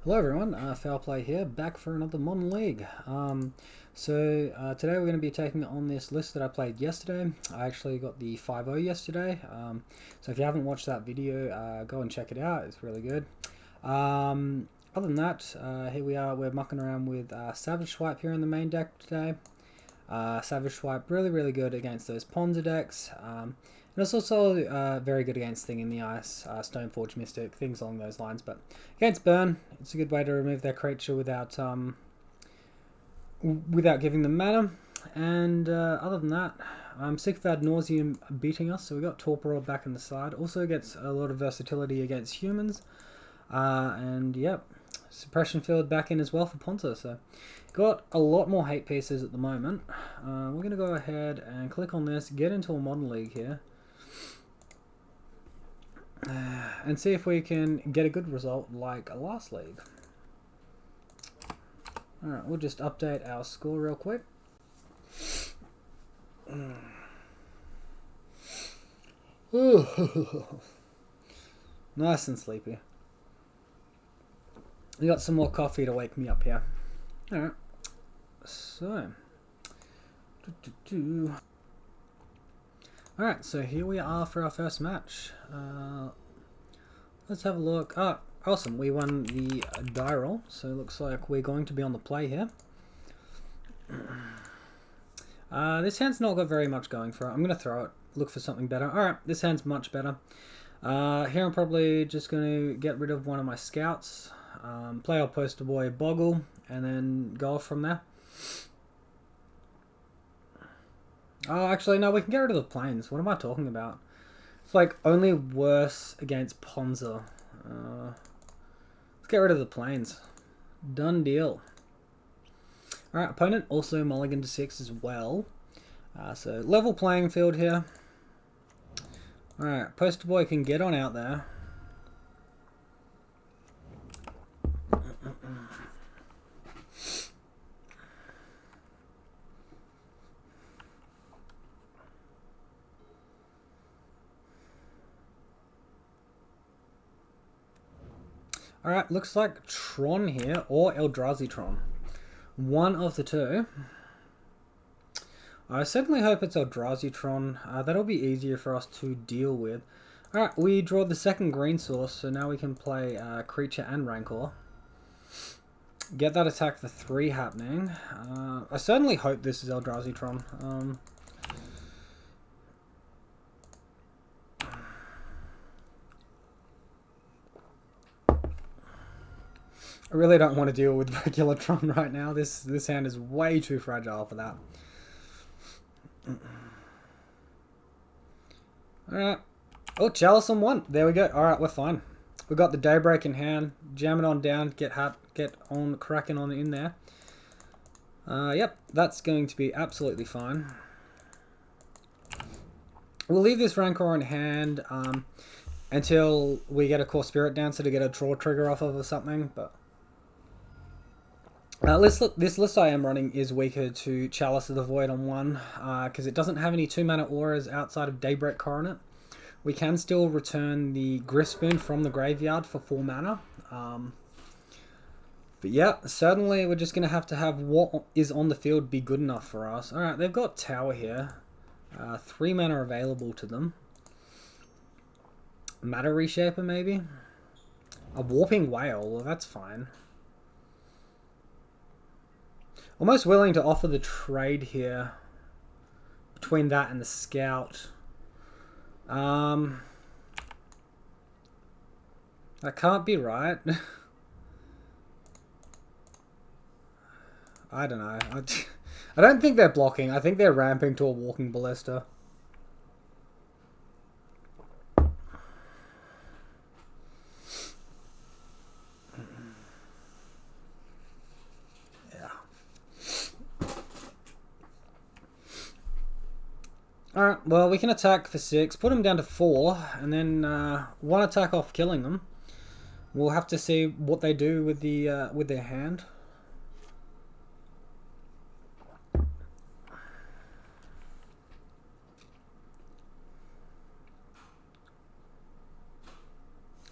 Hello everyone, Foul Play here, back for another Modern League. Today we're going to be taking on this list that I played yesterday. I actually got the 5-0 yesterday, so if you haven't watched that video, go and check it out, it's really good. Other than that, here we are, we're mucking around with Savage Swipe here in the main deck today. Savage Swipe, really good against those Ponza decks. And it's also very good against Thing in the Ice, Stoneforge Mystic, things along those lines. But against Burn, it's a good way to remove their creature without giving them mana. And other than that, I'm sick of Ad Nauseam beating us, so we got Torpor back in the side. Also gets a lot of versatility against humans. And yep, Suppression Field back in as well for Ponza. So got a lot more hate pieces at the moment. We're going to go ahead and click on this, get into a Modern League here. And see if we can get a good result like a last league. Alright, we'll just update our score real quick. Nice and sleepy. We got some more coffee to wake me up here. Alright, so Alright, so here we are for our first match. Let's have a look. Ah, awesome. We won the die roll, so it looks like we're going to be on the play here. This hand's not got very much going for it. I'm going to throw it, look for something better. Alright, this hand's much better. Here I'm probably just going to get rid of one of my scouts, play our poster boy Boggle, and then go off from there. Oh, actually, no, we can get rid of the planes. What am I talking about? It's like only worse against Ponza. Let's get rid of the planes. Done deal. Alright, opponent also mulligan to 6 as well. So level playing field here. Alright, poster boy can get on out there. Alright, looks like Tron here, or Eldrazi Tron. One of the two. I certainly hope it's Eldrazi Tron. That'll be easier for us to deal with. Alright, we draw the second green source, so now we can play Creature and Rancor. Get that attack for 3 happening. I certainly hope this is Eldrazi Tron. I really don't want to deal with regular Tron right now. This hand is way too fragile for that. Alright. Oh, Chalice on 1. There we go. Alright, we're fine. We got the Daybreak in hand. Jam it on down. Get on cracking on in there. Yep, that's going to be absolutely fine. We'll leave this Rancor in hand until we get a Core Spirit Dancer to get a draw trigger off of or something, but this list I am running is weaker to Chalice of the Void on 1, because it doesn't have any 2-mana auras outside of Daybreak Coronet. We can still return the Griffspoon from the graveyard for 4 mana. But yeah, certainly we're just going to have what is on the field be good enough for us. Alright, they've got Tower here. 3 mana available to them. Matter Reshaper maybe? A Warping Whale, well that's fine. Almost willing to offer the trade here between that and the Scout. That can't be right. I don't know. I don't think they're blocking. I think they're ramping to a Walking Ballista. Alright, well, we can attack for 6, put them down to 4, and then 1 attack off killing them. We'll have to see what they do with their hand.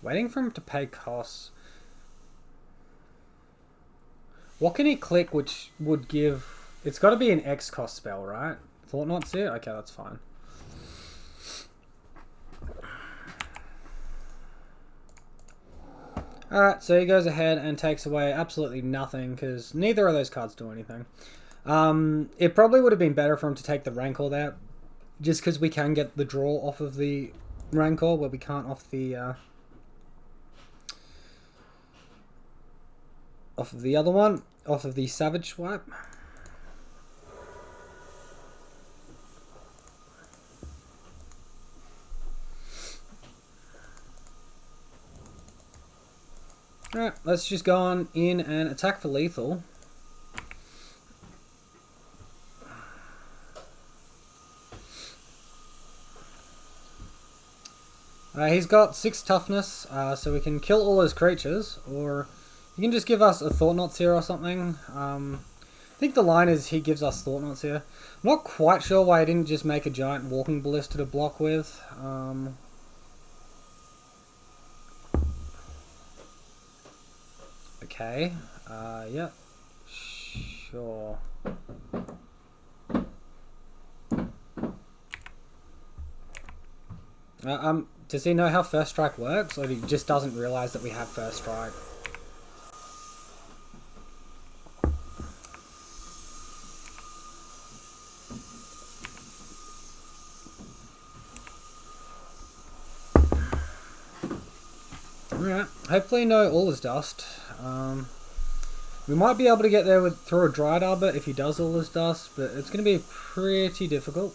Waiting for him to pay costs. What can he click which would give... It's got to be an X cost spell, right? Thought Not Seer? Okay, that's fine. Alright, so he goes ahead and takes away absolutely nothing, because neither of those cards do anything. It probably would have been better for him to take the Rancor there, just because we can get the draw off of the Rancor, where we can't off the other one, off of the Savage Swipe. Alright, let's just go on in and attack for lethal. He's got 6 toughness, so we can kill all his creatures, or he can just give us a Thought Not Seer or something. I think the line is he gives us Thought Not Seer. I'm not quite sure why he didn't just make a giant Walking Ballista to block with. Okay, yeah, sure. Does he know how First Strike works, or he just doesn't realize that we have First Strike? Alright, hopefully no All Is Dust. We might be able to get there through a Dryad Arbor if he does All Is Dust, but it's going to be pretty difficult.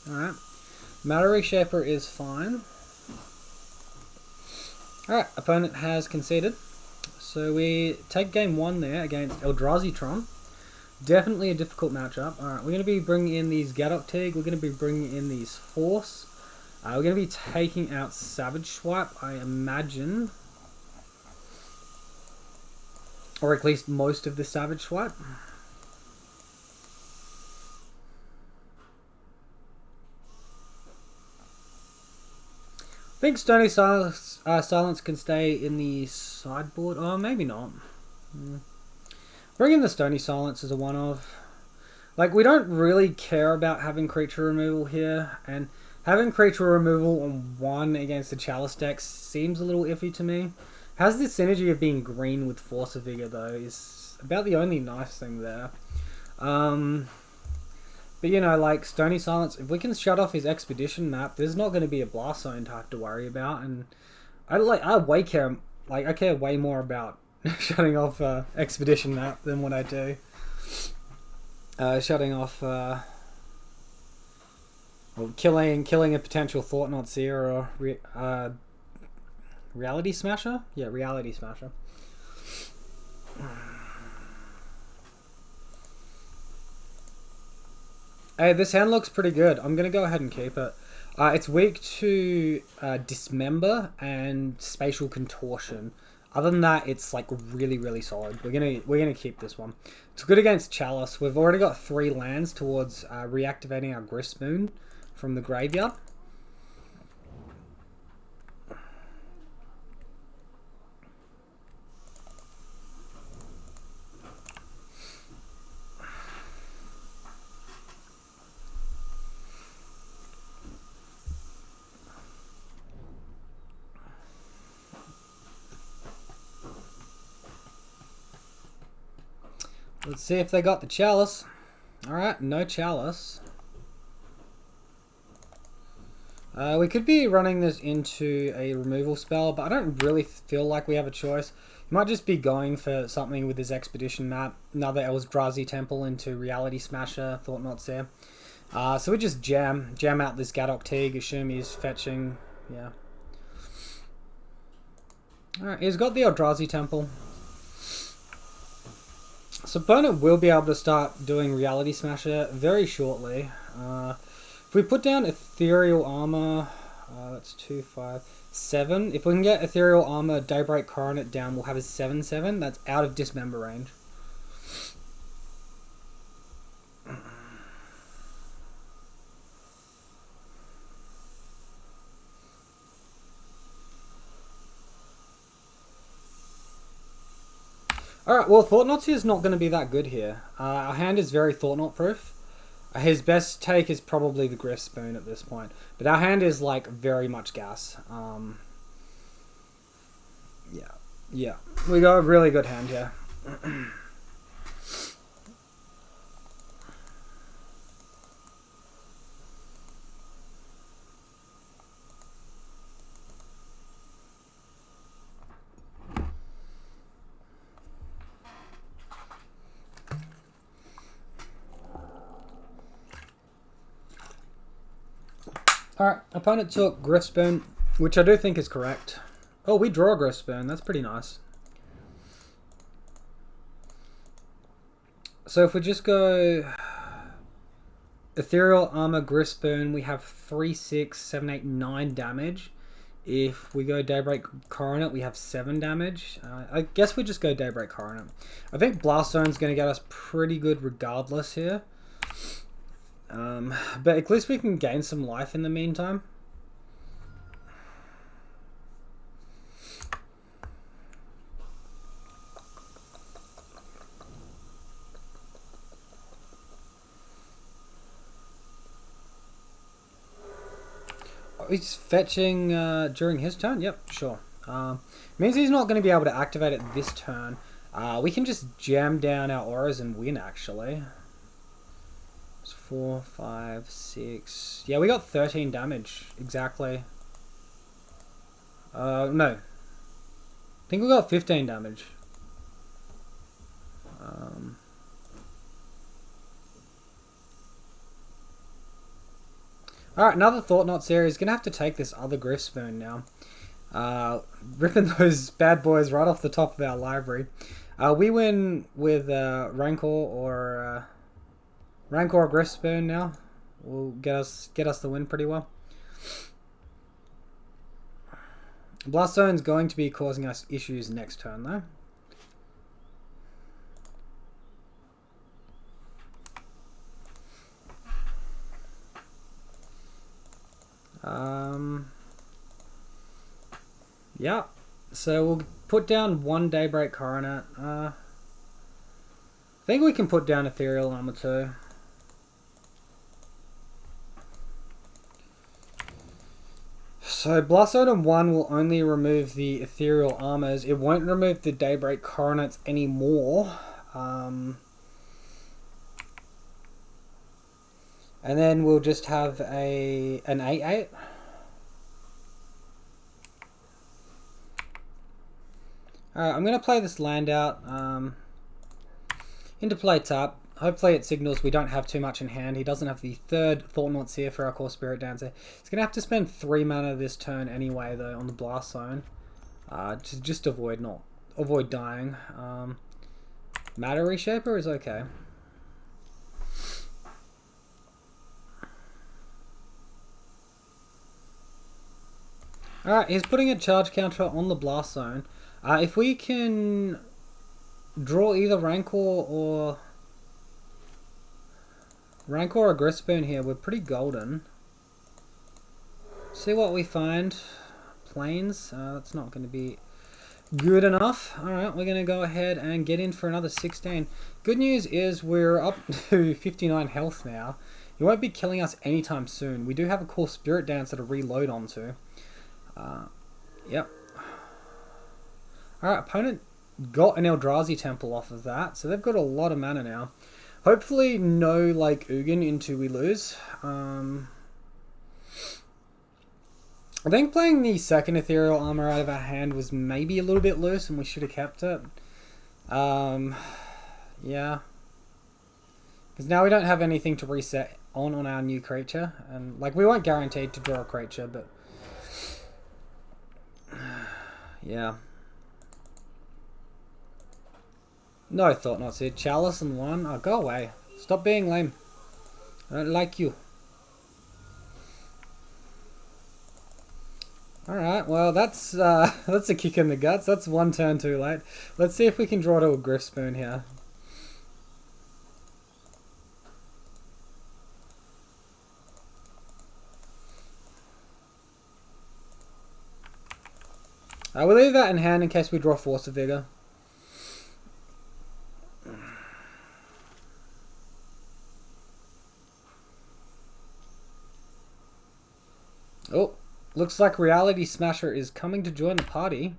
Alright, Matter Reshaper is fine. Alright, opponent has conceded. So we take game 1 there against Eldrazi Tron. Definitely a difficult matchup. Alright, we're going to be bringing in these Gadok Teeg. We're going to be bringing in these Force. We're going to be taking out Savage Swipe, I imagine. Or at least most of the Savage Swipe. I think Stony Silence can stay in the sideboard. Oh, maybe not. Bring in the Stony Silence as a one-of. Like, we don't really care about having creature removal here. And having creature removal on 1 against the Chalice deck seems a little iffy to me. Has the synergy of being green with Force of Vigor, though, is about the only nice thing there. But, you know, like, Stony Silence, if we can shut off his Expedition map, there's not going to be a Blast Zone to have to worry about. And I care way more about shutting off Expedition map than what I do. Shutting off, or killing a potential Thought Not Seer or Reality Smasher? Yeah, Reality Smasher. Hey, this hand looks pretty good. I'm going to go ahead and keep it. It's weak to Dismember and Spatial Contortion. Other than that, it's like really, really solid. We're gonna keep this one. It's good against Chalice. We've already got 3 lands towards reactivating our Grist Moon from the graveyard. Let's see if they got the Chalice. Alright, no Chalice. We could be running this into a removal spell, but I don't really feel like we have a choice. He might just be going for something with his Expedition map. Another Eldrazi Temple into Reality Smasher. Thought Not Seer. So we just jam out this Gadok Teeg. Assume he's fetching. Yeah. Alright, he's got the Eldrazi Temple. So opponent will be able to start doing Reality Smasher very shortly. If we put down Ethereal Armor, that's 2, 5, 7. If we can get Ethereal Armor, Daybreak Coronet down, we'll have a 7/7. That's out of Dismember range. Alright, well, Thought-Knot is not going to be that good here. Our hand is very Thought-Knot proof. His best take is probably the Griff Spoon at this point. But our hand is, like, very much gas. Yeah. We got a really good hand here. Alright, opponent took Griff Spoon, which I do think is correct. Oh, we draw a Griff Spoon. That's pretty nice. So if we just go Ethereal Armor, Griff Spoon, we have 3, 6, 7, 8, 9 damage. If we go Daybreak Coronet, we have 7 damage. I guess we just go Daybreak Coronet. I think Blast Zone's going to get us pretty good regardless here. But at least we can gain some life in the meantime. Oh, he's fetching during his turn? Yep, sure. Means he's not going to be able to activate it this turn. We can just jam down our auras and win, actually. 4, 5, 6. Yeah, we got 13 damage. Exactly. No. I think we got 15 damage. Alright, another Thought-Knot series. Gonna have to take this other Griff Spoon now. Ripping those bad boys right off the top of our library. We win with Rancor or Griff Spoon now. Will get us the win pretty well. Blast Zone's going to be causing us issues next turn though. Yeah, so we'll put down 1 Daybreak Coronet. I think we can put down Ethereal Armor too. So Blast Zone 1 will only remove the Ethereal Armors. It won't remove the Daybreak Coronets anymore. And then we'll just have an 8/8. Alright, I'm going to play this land out. Into play tap. Hopefully it signals we don't have too much in hand. He doesn't have the 3rd Thought-Knots here for our core Spirit Dancer. He's going to have to spend 3 mana this turn anyway, though, on the Blast Zone. To just avoid dying. Matter Reshaper is okay. Alright, he's putting a charge counter on the Blast Zone. If we can draw either Rancor or Griff Spoon here, we're pretty golden. See what we find. Plains, that's not going to be good enough. Alright, we're going to go ahead and get in for another 16. Good news is we're up to 59 health now. He won't be killing us anytime soon. We do have a core Spirit Dancer to reload onto. Yep. Alright, opponent got an Eldrazi Temple off of that, so they've got a lot of mana now. Hopefully no, like, Ugin into we lose. I think playing the 2nd Ethereal Armor out of our hand was maybe a little bit loose and we should have kept it. Yeah. Because now we don't have anything to reset on our new creature. And, like, we weren't guaranteed to draw a creature, but... yeah. No Thought-Knots here. Chalice and 1. Oh, go away. Stop being lame. I don't like you. Alright, well that's a kick in the guts. That's 1 turn too late. Let's see if we can draw to a Griff Spoon here. We'll leave that in hand in case we draw Force of Vigor. Oh, looks like Reality Smasher is coming to join the party.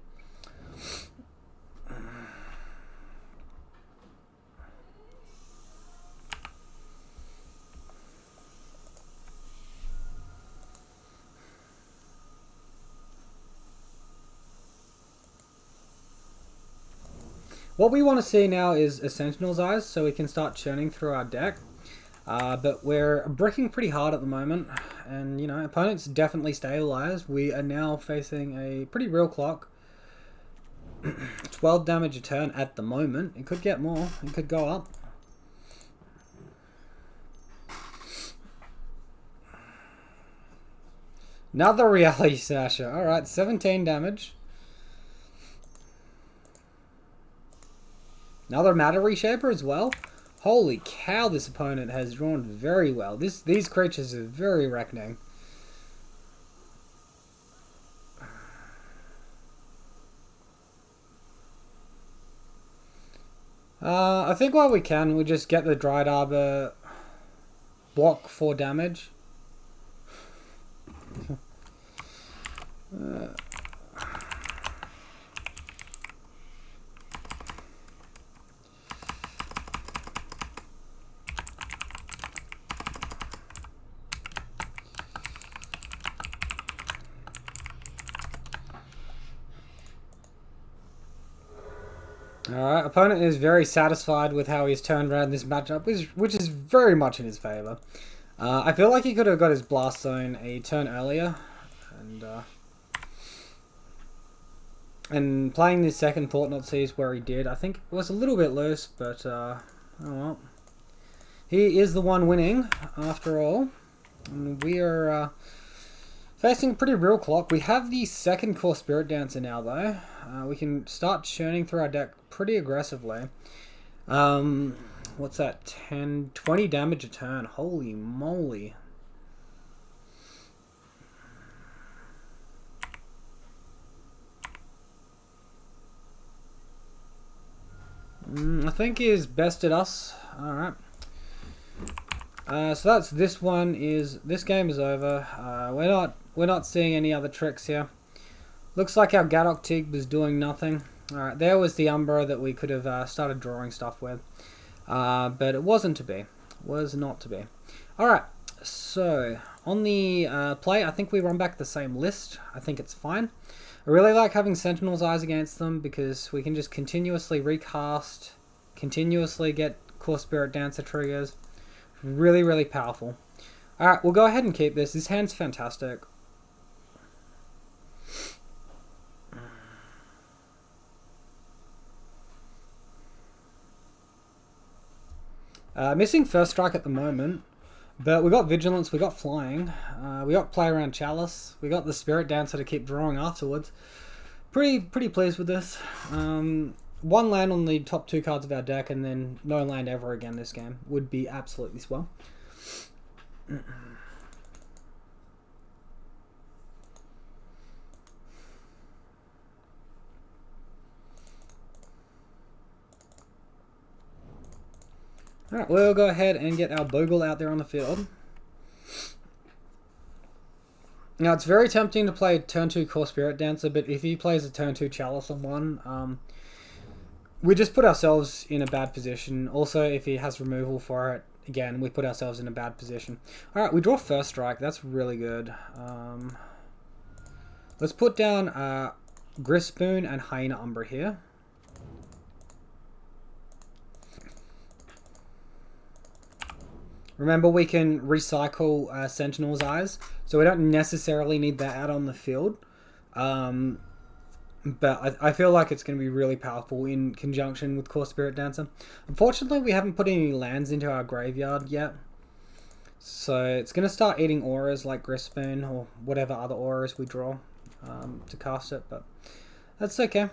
What we want to see now is a Sentinel's Eyes, so we can start churning through our deck. But we're bricking pretty hard at the moment, and you know, opponents definitely stabilized. We are now facing a pretty real clock. 12 damage a turn at the moment. It could get more. It could go up. Another Reality Smasher. Alright, 17 damage. Another Matter Reshaper as well. Holy cow, this opponent has drawn very well. These creatures are very reckoning. I think while we can, we just get the Dried Arbor, block 4 damage. Alright, opponent is very satisfied with how he's turned around this matchup, which is very much in his favour. I feel like he could have got his Blast Zone a turn earlier, and playing this second Thought Not Seized where he did, I think it was a little bit loose, but oh well. He is the one winning, after all. And we are facing a pretty real clock. We have the second core Spirit Dancer now, though. We can start churning through our deck pretty aggressively. What's that? 10, 20 damage a turn. Holy moly. I think he's bested us. Alright. So that's this one. This game is over. We're not seeing any other tricks here. Looks like our Gadok Tig was doing nothing. Alright, there was the Umbra that we could have started drawing stuff with. But it wasn't to be. Was not to be. Alright, so on the play, I think we run back the same list. I think it's fine. I really like having Sentinel's Eyes against them because we can just continuously recast, continuously get Core Spirit Dancer triggers. Really, really powerful. Alright, we'll go ahead and keep this. This hand's fantastic. Missing First Strike at the moment, but we got Vigilance, we got Flying, we got Play Around Chalice, we got the Spirit Dancer to keep drawing afterwards. Pretty pleased with this. One land on the top 2 cards of our deck and then no land ever again this game would be absolutely swell. Alright, we'll go ahead and get our Bogle out there on the field. Now, it's very tempting to play turn 2 Core Spirit Dancer, but if he plays a turn 2 Chalice on one, we just put ourselves in a bad position. Also, if he has removal for it, again, we put ourselves in a bad position. Alright, we draw First Strike. That's really good. Let's put down Grispoon and Hyena Umbra here. Remember, we can recycle Sentinel's Eyes, so we don't necessarily need that out on the field. But I feel like it's going to be really powerful in conjunction with Core Spirit Dancer. Unfortunately, we haven't put any lands into our graveyard yet. So it's going to start eating auras like Grispoon or whatever other auras we draw to cast it. But that's okay.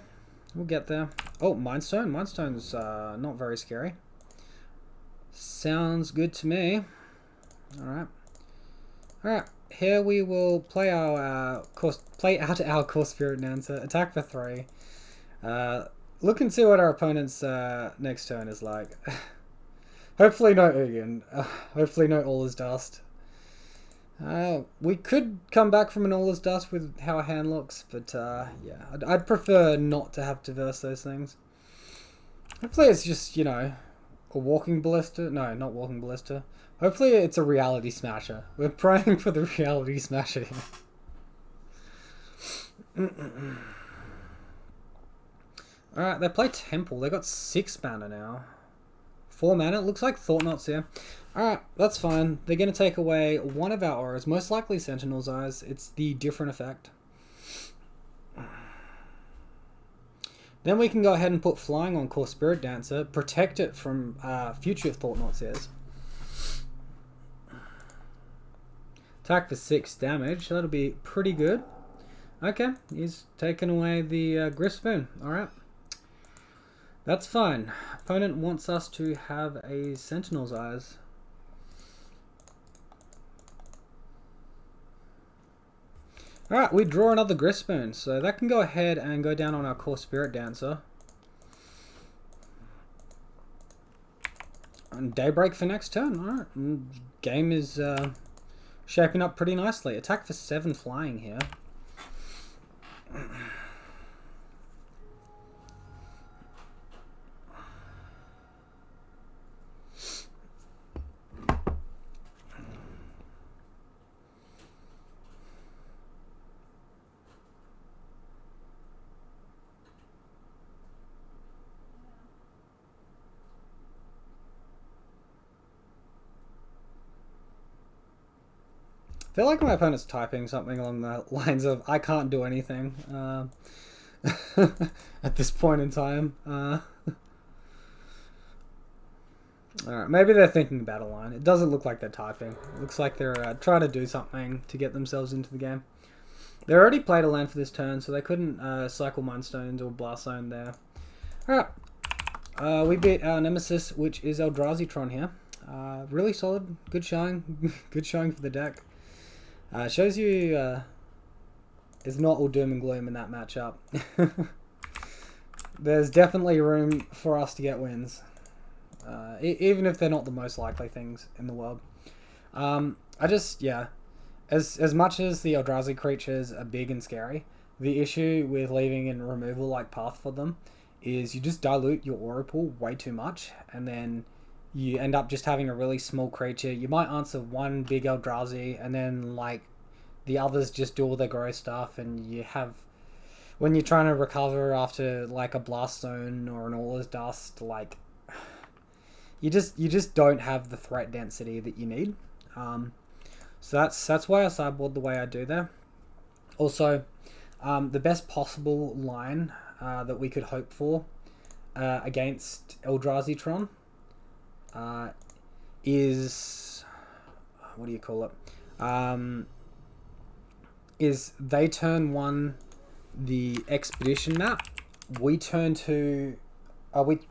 We'll get there. Oh, Mindstone. Mindstone's not very scary. Sounds good to me. Alright. Alright. Here we will play our play out our Core Spirit Dancer. Attack for 3. Look and see what our opponent's next turn is like. Hopefully no Ugin. Hopefully no All Is Dust. We could come back from an All Is Dust with how our hand looks, but yeah, I'd prefer not to have to verse those things. Hopefully it's just, you know, a Walking Ballista. No, not Walking Ballista. Hopefully it's a Reality Smasher. We're praying for the Reality Smasher here. Alright, they play Temple. They got 6 mana now. 4 mana. It looks like Thought-Knot's here. Alright, that's fine. They're going to take away one of our auras. Most likely Sentinel's Eyes. It's the different effect. Then we can go ahead and put Flying on Core Spirit Dancer. Protect it from future Thought-Knot's Ears. Attack for 6 damage. That'll be pretty good. Okay, he's taken away the Griff Spoon. Alright. That's fine. Opponent wants us to have a Sentinel's Eyes. Alright, we draw another Griff Spoon, so that can go ahead and go down on our Core Spirit Dancer. And Daybreak for next turn. Alright, game is shaping up pretty nicely. Attack for 7 flying here. I feel like my opponent's typing something along the lines of, I can't do anything at this point in time. Alright, maybe they're thinking about a line. It doesn't look like they're typing. It looks like they're trying to do something to get themselves into the game. They already played a land for this turn, so they couldn't cycle Mind Stones or Blast Zone there. Alright, we beat our nemesis, which is Eldrazi Tron here. Really solid, good showing, good showing for the deck. Shows you it's not all doom and gloom in that matchup. There's definitely room for us to get wins, even if they're not the most likely things in the world. Yeah, as much as the Eldrazi creatures are big and scary, the issue with leaving in removal like path for them is you just dilute your aura pool way too much, and then you end up just having a really small creature. You might answer one big Eldrazi, and then like the others just do all their gross stuff, and you have, when you're trying to recover after like a Blast Zone or an All Is Dust, like you just don't have the threat density that you need. So that's why I sideboard the way I do there. Also, the best possible line that we could hope for against Eldrazi Tron is, what do you call it? Is they turn 1 the Expedition map. We turn 2,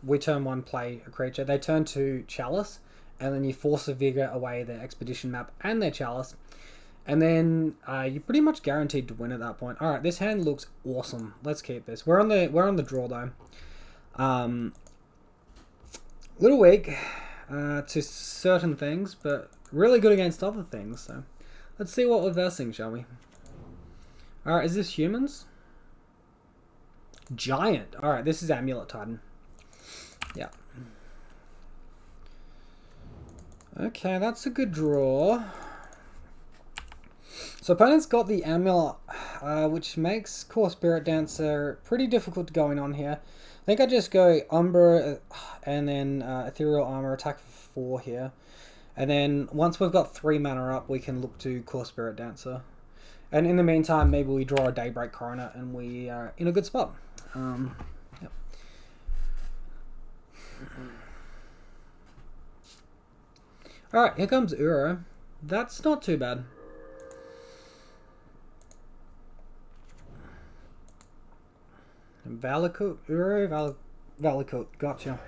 we turn 1 play a creature. They turn 2 Chalice, and then you force a Vigor away their Expedition map and their Chalice, and then you're pretty much guaranteed to win at that point. All right, this hand looks awesome. Let's keep this. We're on the draw though. Little weak to certain things, but really good against other things. So let's see what we're versing, shall we? All right, is this humans? Giant. All right, this is Amulet Titan. Yeah. Okay, that's a good draw. So opponent's got the Amulet, which makes Core Spirit Dancer pretty difficult to go in on here. I think I just go Umbra and then Ethereal Armor, attack for 4 here. And then once we've got 3 mana up, we can look to Core Spirit Dancer. And in the meantime, maybe we draw a Daybreak Coronet and we are in a good spot. Yep. Alright, here comes Uro. That's not too bad. Valakut, Uro, Valakut, gotcha.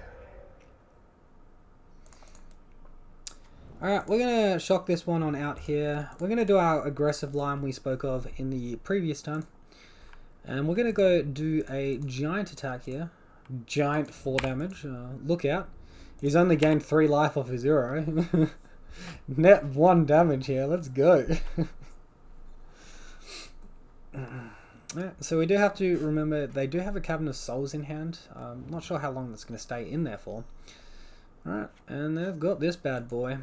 Alright, we're going to shock this one on out here. We're going to do our aggressive line we spoke of in the previous turn. And we're going to go do a giant attack here. Giant 4 damage. Look out. He's only gained 3 life off his Uro. Net 1 damage here. Let's go. Yeah, so we do have to remember they do have a Cavern of Souls in hand. Not sure how long that's going to stay in there for. Alright, and they've got this bad boy.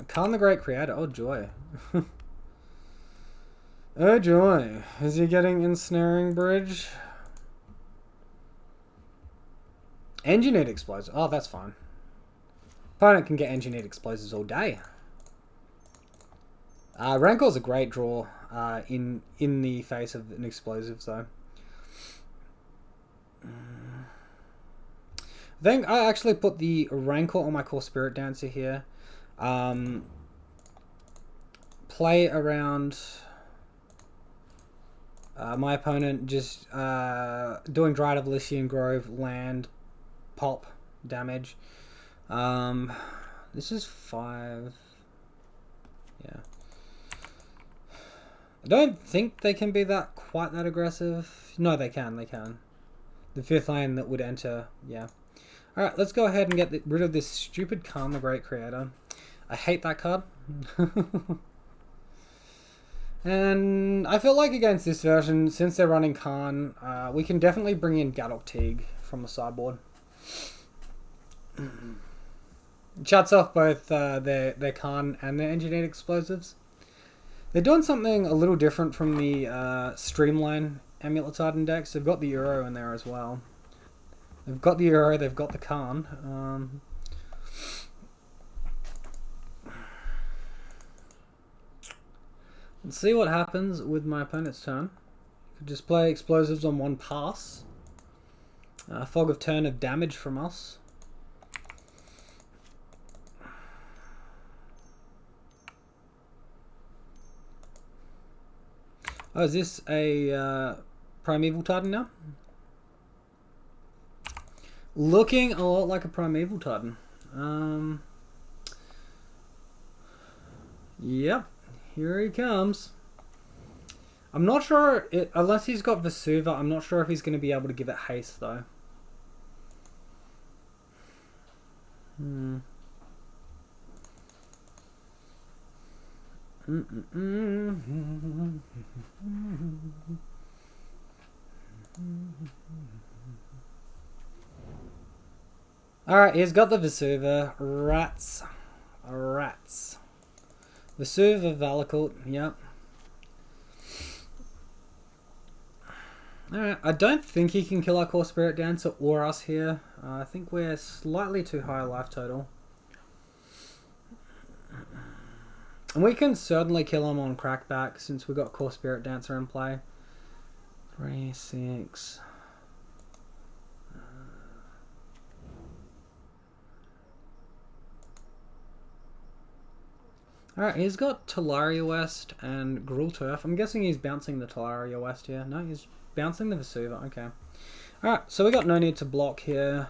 Khan the Great Creator. Oh joy. Oh joy. Is he getting Ensnaring Bridge? Engineered Explosives. Oh, that's fine. Opponent can get Engineered Explosives all day. Rancor's a great draw in the face of an explosive, though. I think I actually put the Rancor on my core Spirit Dancer here. Play around my opponent just doing Dryad of Elysian Grove, land, pop, damage. This is 5. Yeah. I don't think they can be quite that aggressive. No, they can. They can. The 5th lane that would enter. Yeah. All right, let's go ahead and get rid of this stupid Khan the Great Creator. I hate that card. And I feel like against this version, since they're running Khan, we can definitely bring in Gadok Teague from the sideboard. Shuts off both their Khan and their Engineered Explosives. They're doing something a little different from the Streamline Amulet Titan decks. They've got the Euro in there as well. They've got the Euro, they've got the Khan. Let's see what happens with my opponent's turn. Could just play explosives on 1 pass. Fog of Turn of damage from us. Oh, is this a Primeval Titan now? Looking a lot like a Primeval Titan. Yep, here he comes. I'm not sure, unless he's got Vesuva, I'm not sure if he's going to be able to give it haste though. Alright, he's got the Vesuva. Rats. Vesuva, Valakut, yep. Alright, I don't think he can kill our core Spirit Dancer or us here. I think we're slightly too high life total. And we can certainly kill him on Crackback since we've got core Spirit Dancer in play. 3, 6... Alright, he's got Talaria West and Gruul Turf. I'm guessing he's bouncing the Talaria West here. No, he's bouncing the Vesuva. Okay. Alright, so we got no need to block here.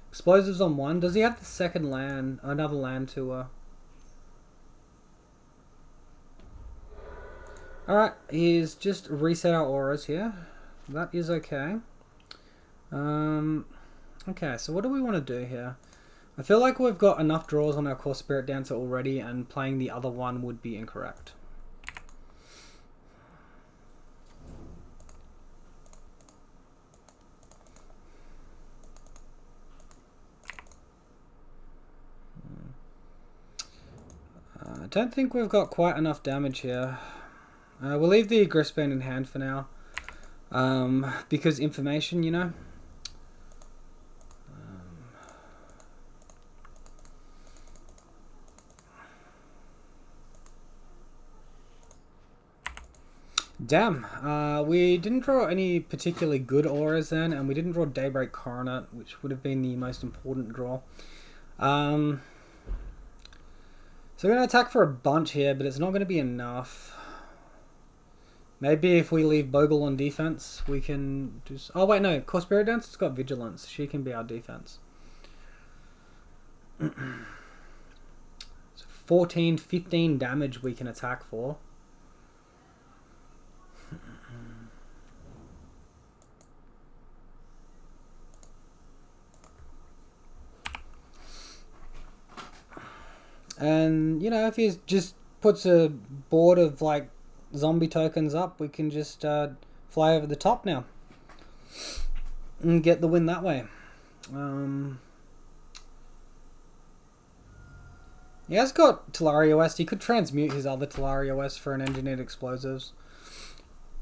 Explosives on 1. Does he have the second land, another land to... Alright, he's just reset our auras here. That is okay. Okay, so what do we want to do here? I feel like we've got enough draws on our core Spirit Dancer already, and playing the other one would be incorrect. I don't think we've got quite enough damage here. We'll leave the Gristbane in hand for now. Because information, you know. Damn, we didn't draw any particularly good auras then, and we didn't draw Daybreak Coronet, which would have been the most important draw. So we're going to attack for a bunch here, but it's not going to be enough. Maybe if we leave Bogle on defense, we can just... Oh wait, no, core Spirit Dancer's got Vigilance. She can be our defense. 14, 15 damage we can attack for. And, you know, if he just puts a board of, like, zombie tokens up, we can just fly over the top now. And get the win that way. He has got Teleria West. He could transmute his other Teleria West for an Engineered Explosives.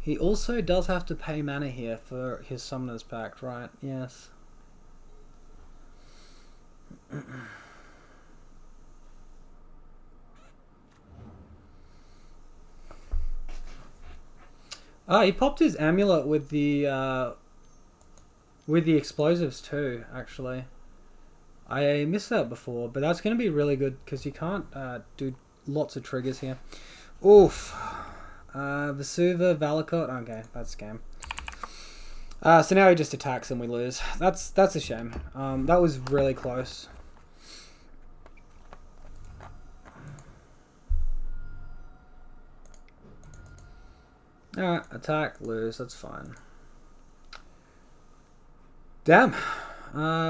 He also does have to pay mana here for his Summoner's Pact, right? Yes. He popped his amulet with the explosives too, actually. I missed that before, but that's going to be really good because you can't do lots of triggers here. Oof. Vesuva, Valakot. Okay, that's a game. So now he just attacks and we lose. That's a shame. That was really close. Alright, attack, lose. That's fine. Damn.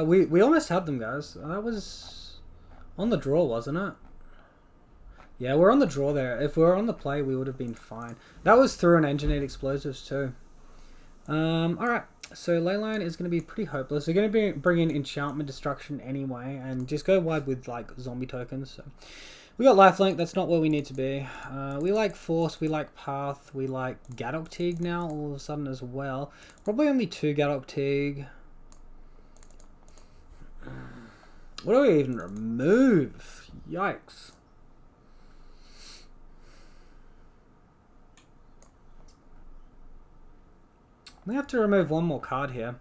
We almost had them, guys. That was on the draw, wasn't it? Yeah, we're on the draw there. If we were on the play, we would have been fine. That was through an Engineered Explosives too. Alright, so Leyline is going to be pretty hopeless. We're going to be bringing Enchantment Destruction anyway, and just go wide with like zombie tokens. So we got Lifelink, that's not where we need to be. We like Force, we like Path, we like Gadok Teague now all of a sudden as well. Probably only 2 Gadok Teague. What do we even remove? Yikes. We have to remove one more card here.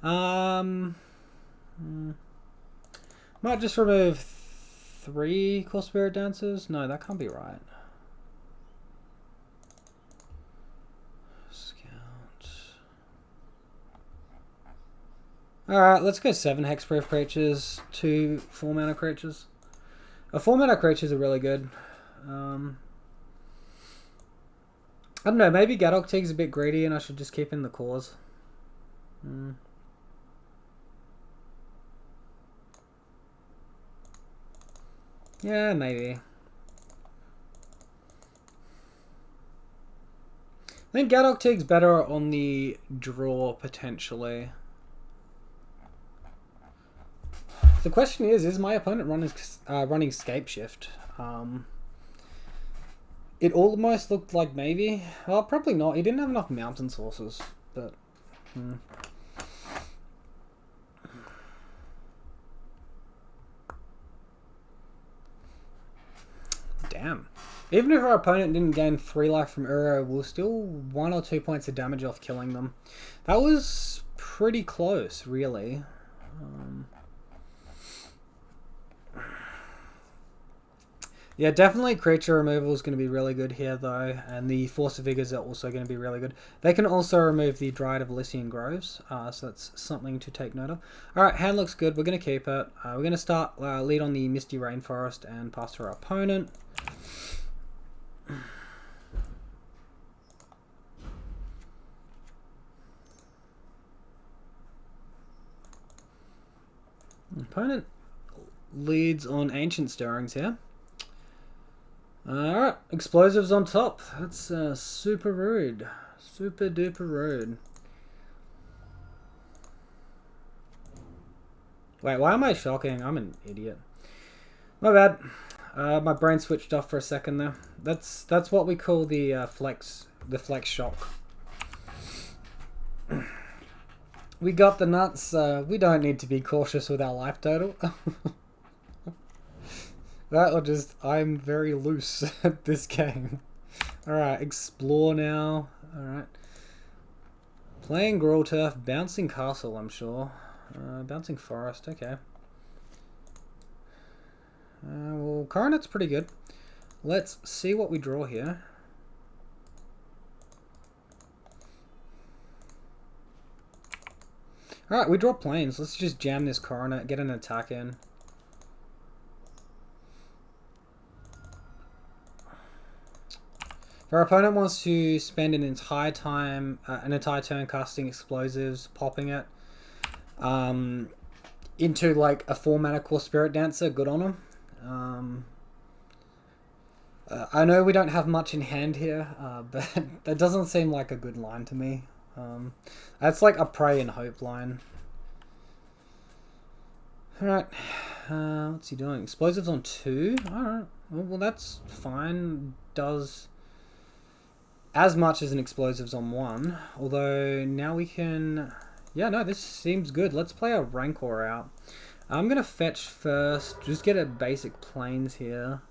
Might just remove 3 Core Spirit Dancers. No, that can't be right. Scout. Alright, let's go 7 Hexproof creatures, 2 4-mana creatures. 4-mana creatures are really good. I don't know, maybe Gadok Teague's a bit greedy and I should just keep in the cores. Yeah, maybe. I think Gadok Teague's better on the draw, potentially. The question is my opponent running Scape Shift? It almost looked like maybe. Well, probably not. He didn't have enough mountain sources, but... Damn. Even if our opponent didn't gain 3 life from Uro, we're still 1 or 2 points of damage off killing them. That was pretty close, really. Yeah, definitely creature removal is going to be really good here, though, and the Force of Vigors are also going to be really good. They can also remove the Dryad of Elysian Groves, so that's something to take note of. Alright, hand looks good. We're going to keep it. We're going to start lead on the Misty Rainforest and pass to our opponent. Opponent leads on Ancient Stirrings here. Alright, explosives on top. That's super rude. Super duper rude. Wait, why am I shocking? I'm an idiot. My bad. My brain switched off for a second there. That's what we call the flex shock. We got the nuts. We don't need to be cautious with our life total. That or just, I'm very loose at this game. Alright, explore now. Alright. Playing Gruul Turf, Bouncing Castle, I'm sure. Bouncing Forest, okay. Well, Coronet's pretty good. Let's see what we draw here. Alright, we draw Plains. Let's just jam this Coronet, get an attack in. If our opponent wants to spend an entire turn casting explosives, popping it into like a 4-mana Core Spirit Dancer, good on them. I know we don't have much in hand here, but that doesn't seem like a good line to me. That's like a pray and hope line. Alright, what's he doing? Explosives on 2? Alright, well that's fine. Does as much as an explosives on 1. Although now we can... Yeah, no, this seems good. Let's play a Rancor out. I'm going to fetch first. Just get a basic planes here.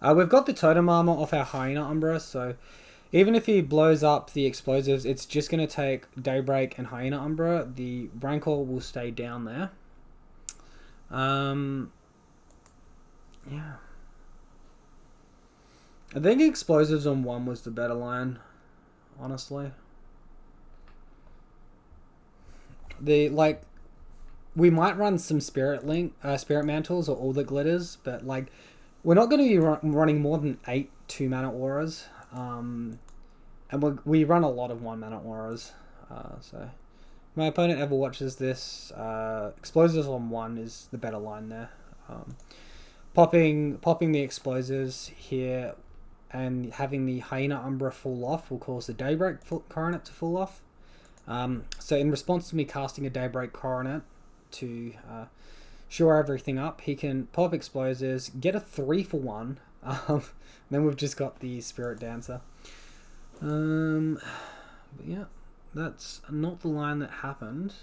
We've got the totem armor off our Hyena Umbra, so even if he blows up the explosives, it's just going to take Daybreak and Hyena Umbra. The Rancor will stay down there. Yeah. I think explosives on 1 was the better line, honestly. We might run some Spirit Mantles or All That Glitters, but like, we're not going to be running more than 8 2-mana auras, and we run a lot of 1-mana auras. So, if my opponent ever watches this, explosives on 1 is the better line there. Popping the explosives here and having the Hyena Umbra fall off will cause the Daybreak Coronet to fall off. So in response to me casting a Daybreak Coronet to shore everything up, he can pop explosives, get a 3 for 1. Then we've just got the Spirit Dancer. But yeah, that's not the line that happened.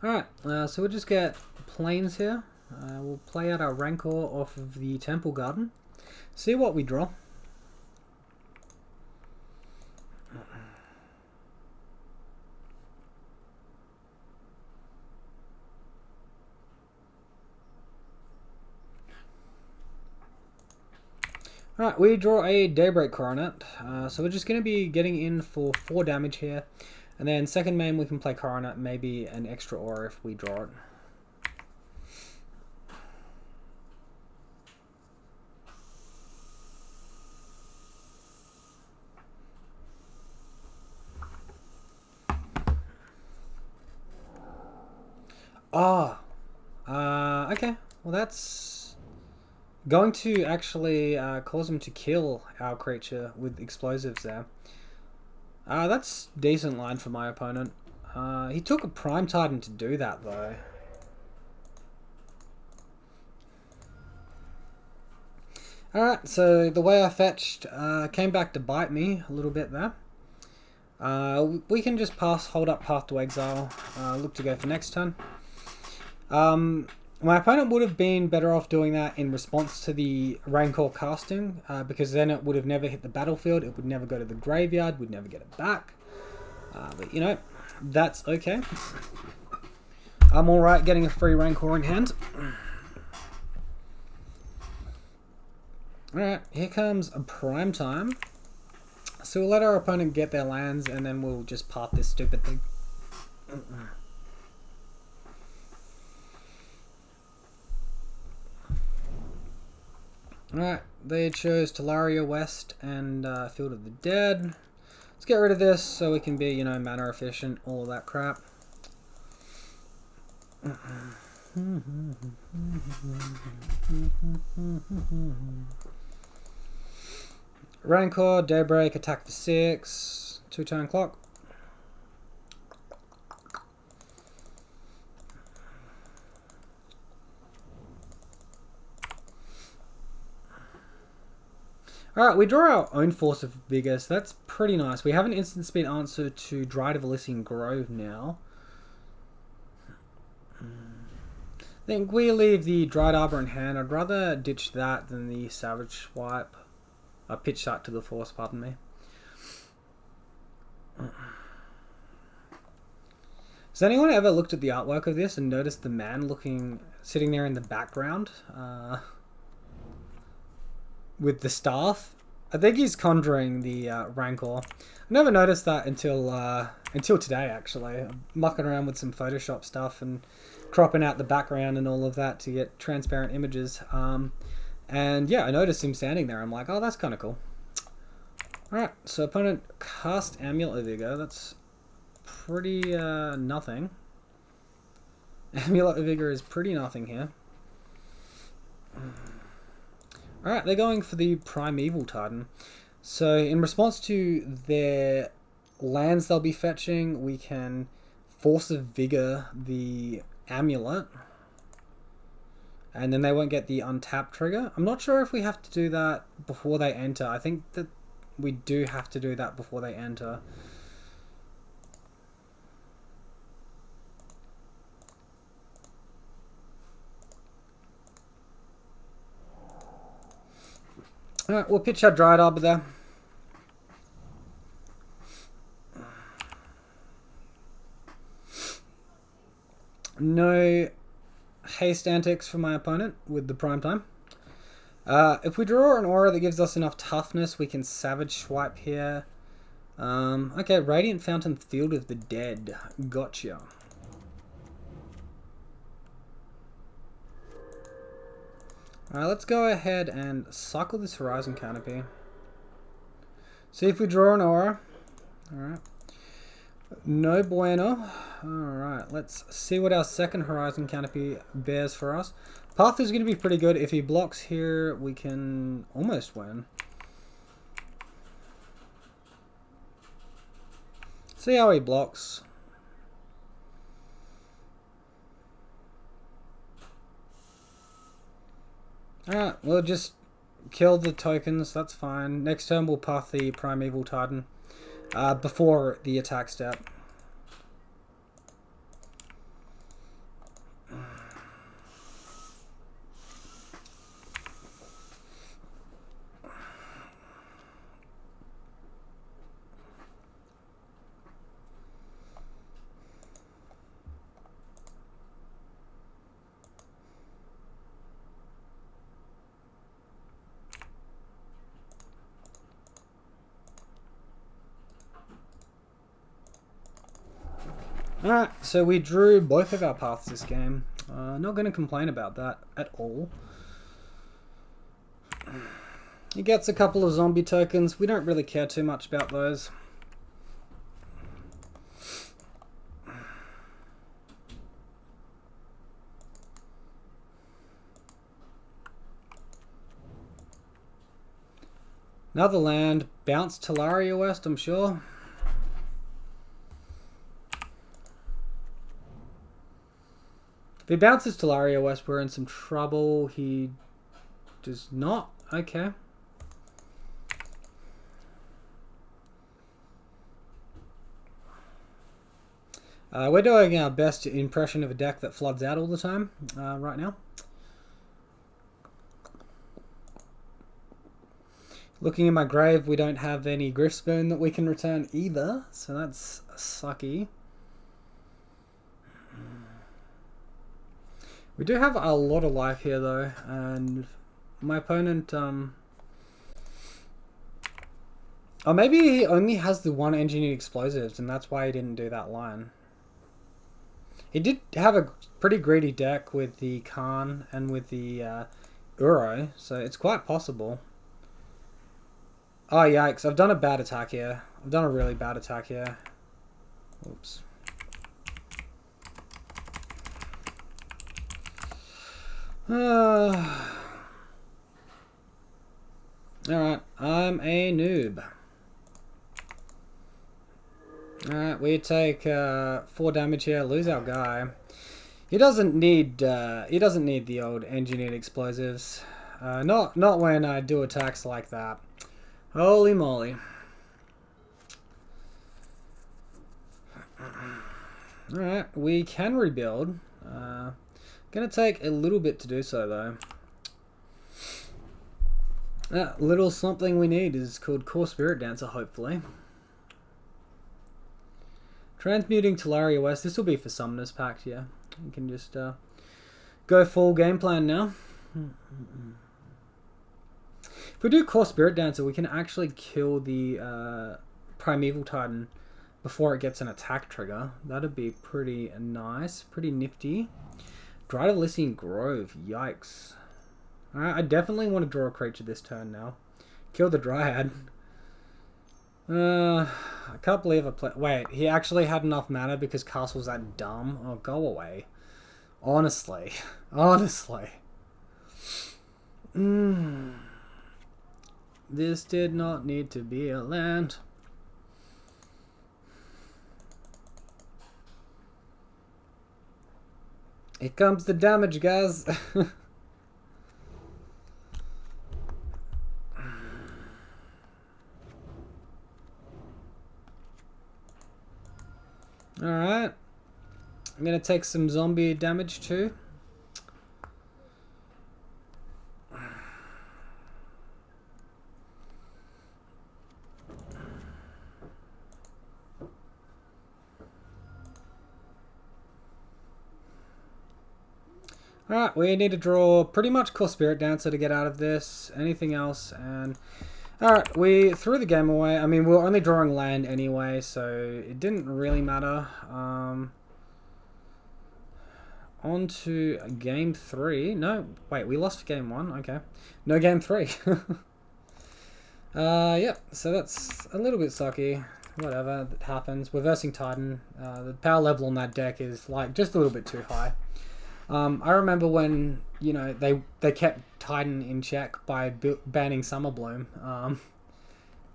Alright, so we'll just get planes here. We'll play out our Rancor off of the Temple Garden. See what we draw. Alright, we draw a Daybreak Coronet, so we're just going to be getting in for 4 damage here, and then second main we can play Coronet, maybe an extra aura if we draw it. Okay, well that's going to actually cause him to kill our creature with explosives there. That's decent line for my opponent. He took a Prime Titan to do that though. Alright, so the way I fetched came back to bite me a little bit there. We can just hold up Path to Exile, look to go for next turn. My opponent would have been better off doing that in response to the Rancor casting, because then it would have never hit the battlefield, it would never go to the graveyard, we'd never get it back. But you know, that's okay. I'm alright getting a free Rancor in hand. Alright, here comes a Prime Time. So we'll let our opponent get their lands and then we'll just path this stupid thing. Alright, they chose Talaria West and Field of the Dead. Let's get rid of this so we can be, you know, mana efficient, all of that crap. Rancor, Daybreak, attack for 6, 2-turn clock. Alright, we draw our own Force of Vigor, so that's pretty nice. We have an instant speed answer to Dryad of Elysian Grove now. I think we leave the Dryad Arbor in hand. I'd rather ditch that than the Savage Swipe. Pitch Shot to the Force, pardon me. Has anyone ever looked at the artwork of this and noticed the man sitting there in the background? With the staff? I think he's conjuring the Rancor. I never noticed that until today, actually. I'm mucking around with some Photoshop stuff and cropping out the background and all of that to get transparent images. And yeah, I noticed him standing there. I'm like, oh, that's kind of cool. Alright, so opponent cast Amulet of Vigor. That's pretty nothing. Amulet of Vigor is pretty nothing here. Alright, they're going for the Primeval Titan. So in response to their lands they'll be fetching, we can Force of Vigor the Amulet. And then they won't get the untap trigger. I'm not sure if we have to do that before they enter. I think that we do have to do that before they enter. Alright, we'll pitch our Dryad Arbor there. No haste antics for my opponent with the prime time. If we draw an aura that gives us enough toughness, we can Savage Swipe here. Okay, Radiant Fountain, Field of the Dead. Gotcha. Alright, let's go ahead and cycle this Horizon Canopy. See if we draw an aura. Alright. No bueno. Alright, let's see what our second Horizon Canopy bears for us. Path is going to be pretty good. If he blocks here, we can almost win. See how he blocks. Alright, we'll just kill the tokens, that's fine. Next turn we'll path the Primeval Titan before the attack step. Alright, so we drew both of our paths this game. Not going to complain about that at all. He gets a couple of zombie tokens. We don't really care too much about those. Another land. Bounce Talaria West, I'm sure. If he bounces Talaria West, we're in some trouble. He does not. Okay. We're doing our best impression of a deck that floods out all the time right now. Looking in my grave, we don't have any Griffspoon that we can return either, so that's sucky. We do have a lot of life here though, and my opponent, oh, maybe he only has the one engineered explosives and that's why he didn't do that line. He did have a pretty greedy deck with the Khan and with the Uro, so it's quite possible. Oh yikes, I've done a bad attack here. I've done a really bad attack here. Oops. Alright, I'm a noob. Alright, we take 4 damage here, lose our guy. He doesn't need the old engineered explosives. Not when I do attacks like that. Holy moly. Alright, we can rebuild. Gonna take a little bit to do so though. That little something we need is called Core Spirit Dancer, hopefully. Transmuting Talaria West. This will be for Summoner's Pact, yeah. We can just go full game plan now. If we do Core Spirit Dancer, we can actually kill the Primeval Titan before it gets an attack trigger. That'd be pretty nice, pretty nifty. Dryad Elysian Grove, yikes. Alright, I definitely want to draw a creature this turn now. Kill the Dryad. I can't believe I played... Wait, he actually had enough mana because Castle's that dumb? Oh, go away. Honestly. Honestly. This did not need to be a land. Here comes the damage, guys. Alright. I'm going to take some zombie damage too. Alright, we need to draw pretty much Core Spirit Dancer to get out of this. Anything else? And alright, we threw the game away. I mean, we were only drawing land anyway, so it didn't really matter. On to game 3. No, wait, we lost game 1. Okay. No game 3. Yeah, so that's a little bit sucky. Whatever, that happens. We're versing Titan. The power level on that deck is like just a little bit too high. I remember when, you know, they kept Titan in check by banning Summer Bloom.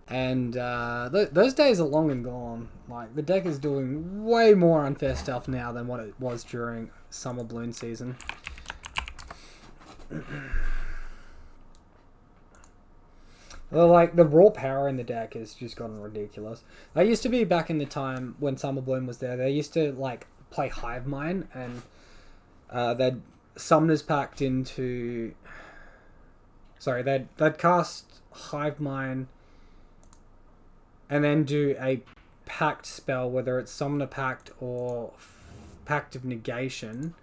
Those days are long and gone. Like, the deck is doing way more unfair stuff now than what it was during Summer Bloom season. Well, like, the raw power in the deck has just gotten ridiculous. That used to be back in the time when Summer Bloom was there. They used to, like, play Hive Mind, and they'd Summoners Pact into... Sorry, they'd cast Hive Mind and then do a Pact spell, whether it's Summoner Pact or Pact of Negation,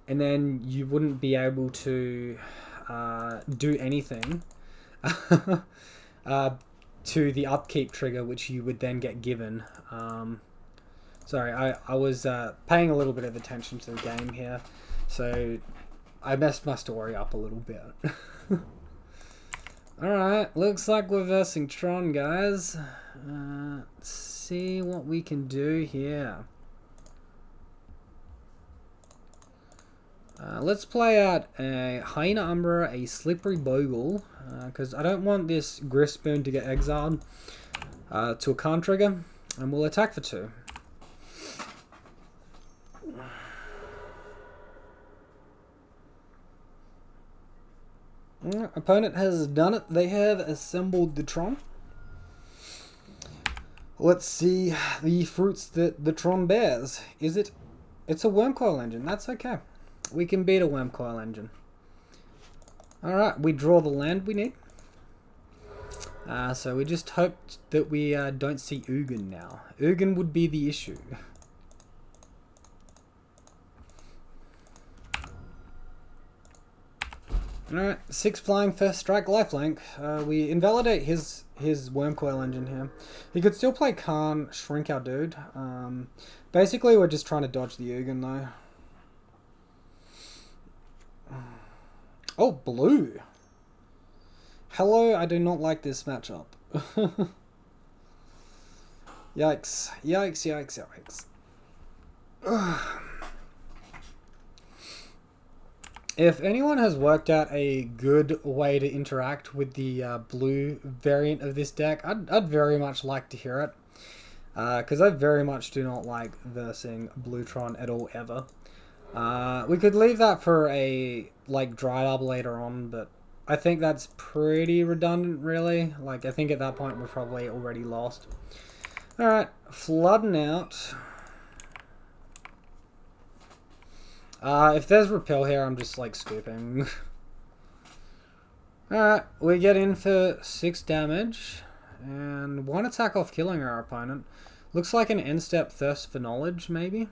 and then you wouldn't be able to do anything to the upkeep trigger, which you would then get given. Sorry, I was paying a little bit of attention to the game here, so I messed my story up a little bit. Alright, looks like we're versing Tron, guys. Let's see what we can do here. Let's play out a Hyena Umbra, a Slippery Bogle, because I don't want this Grispoon to get exiled to a Khan trigger, and we'll attack for 2. Opponent has done it. They have assembled the Tron. Let's see the fruits that the Tron bears. Is it? It's a Wormcoil Engine. That's okay. We can beat a Wormcoil Engine. Alright, we draw the land we need. So we just hope that we don't see Ugin now. Ugin would be the issue. Alright, 6 flying, first strike, lifelink. We invalidate his Wormcoil Engine here. He could still play Khan, shrink our dude. Basically, we're just trying to dodge the Ugin though. Oh, blue. Hello, I do not like this matchup. Yikes. Yikes, yikes, yikes. If anyone has worked out a good way to interact with the blue variant of this deck, I'd very much like to hear it. Because I very much do not like versing Blue Tron at all, ever. We could leave that for a, like, Dried Up later on, but I think that's pretty redundant, really. Like, I think at that point we're probably already lost. Alright, flooding out. If there's repel here, I'm just like scooping. Alright, we get in for 6 damage. And 1 attack off killing our opponent. Looks like an end step Thirst for Knowledge, maybe?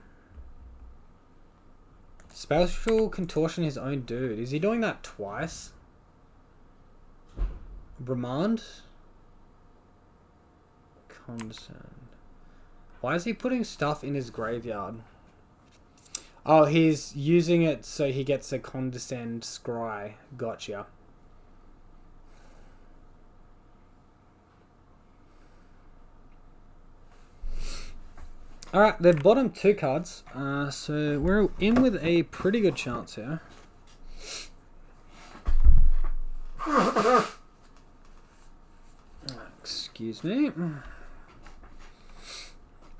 Spatial Contortion his own dude. Is he doing that twice? Remand? Condescend. Why is he putting stuff in his graveyard? Oh, he's using it so he gets a Condescend Scry. Gotcha. Alright, the bottom two cards. So we're in with a pretty good chance here. Excuse me.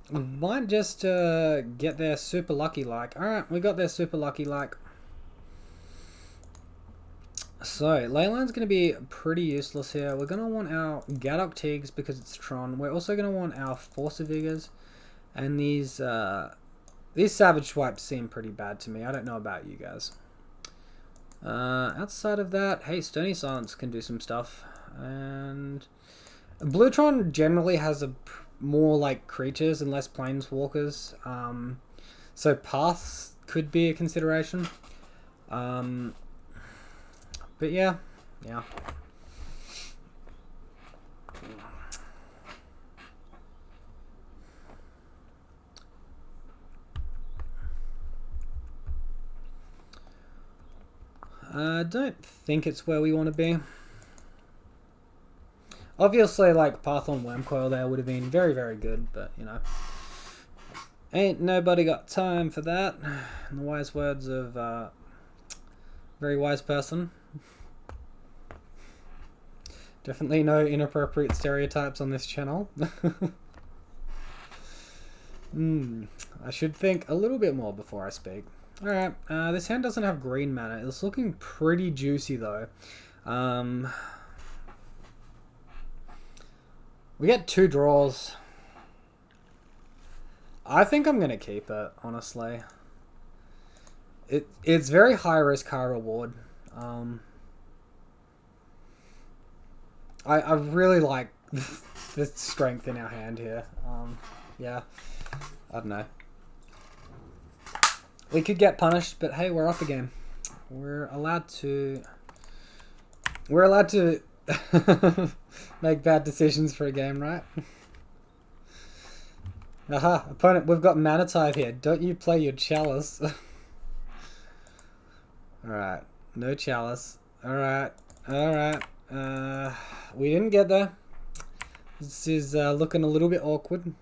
We might just get there super lucky like. Alright, we got there super lucky like. So, Leyline's going to be pretty useless here. We're going to want our Gadok Teagues because it's Tron. We're also going to want our Force of Vigors. And these Savage Swipes seem pretty bad to me. I don't know about you guys. Outside of that, hey, Stony Silence can do some stuff. And Blue Tron generally has more like creatures and less planeswalkers. So paths could be a consideration. But yeah. I don't think it's where we want to be. Obviously, like, Path on Wormcoil there would have been very, very good, but, you know. Ain't nobody got time for that. In the wise words of a very wise person. Definitely no inappropriate stereotypes on this channel. I should think a little bit more before I speak. Alright, this hand doesn't have green mana. It's looking pretty juicy though. We get 2 draws. I think I'm going to keep it, honestly. It's very high risk, high reward. I really like the strength in our hand here. Yeah, I don't know. We could get punished, but hey, we're up again. We're allowed to make bad decisions for a game, right? Aha, opponent, we've got Mana Tithe here. Don't you play your Chalice. Alright, no Chalice. Alright. We didn't get there. This is looking a little bit awkward.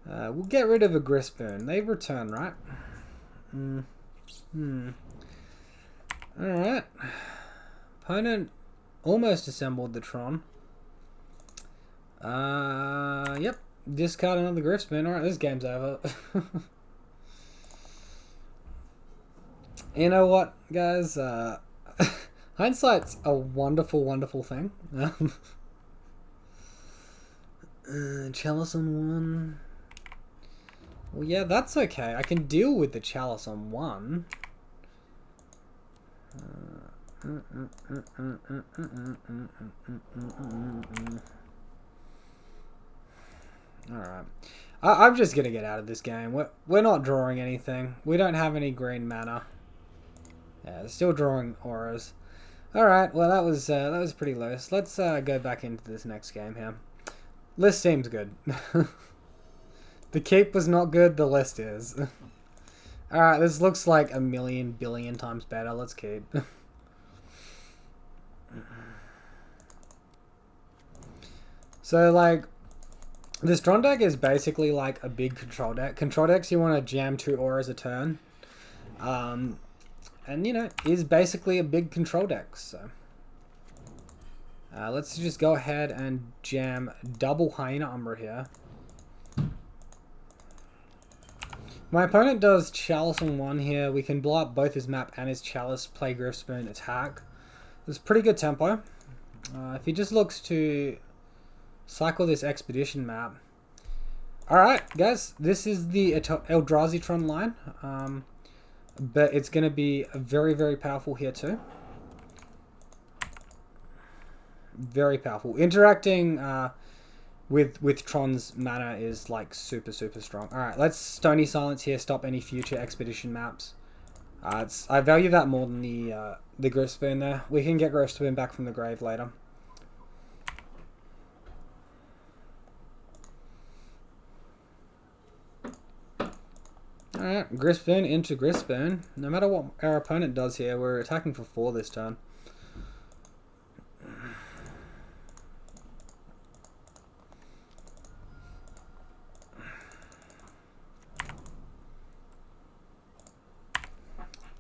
We'll get rid of a Gristburn. They return, right? Alright. Opponent almost assembled the Tron. Yep. Discard another Gristburn. Alright, this game's over. You know what, guys? Hindsight's a wonderful, wonderful thing. Chalice on 1. Well, yeah, that's okay. I can deal with the Chalice on 1. Alright. I'm just going to get out of this game. We're not drawing anything. We don't have any green mana. Yeah, still drawing auras. Alright, well that was pretty loose. Let's go back into this next game here. List seems good. The keep was not good, the list is. Alright, this looks like a million billion times better. Let's keep. So, like, this Tron deck is basically like a big control deck. Control decks, you want to jam 2 auras a turn. And, you know, is basically a big control deck, so. Let's just go ahead and jam double Hyena Umbra here. My opponent does Chalice on 1 here. We can blow up both his map and his Chalice, play Griftspoon, attack. It's pretty good tempo. If he just looks to cycle this Expedition map. Alright, guys, this is the Eldrazi Tron line. But it's going to be very, very powerful here too. Very powerful. Interacting with Tron's mana is like super, super strong. Alright, let's Stony Silence here, stop any future Expedition maps. I value that more than the Griftspoon there. We can get Griftspoon back from the grave later. Alright, Griftspoon into Griftspoon. No matter what our opponent does here, we're attacking for 4 this turn.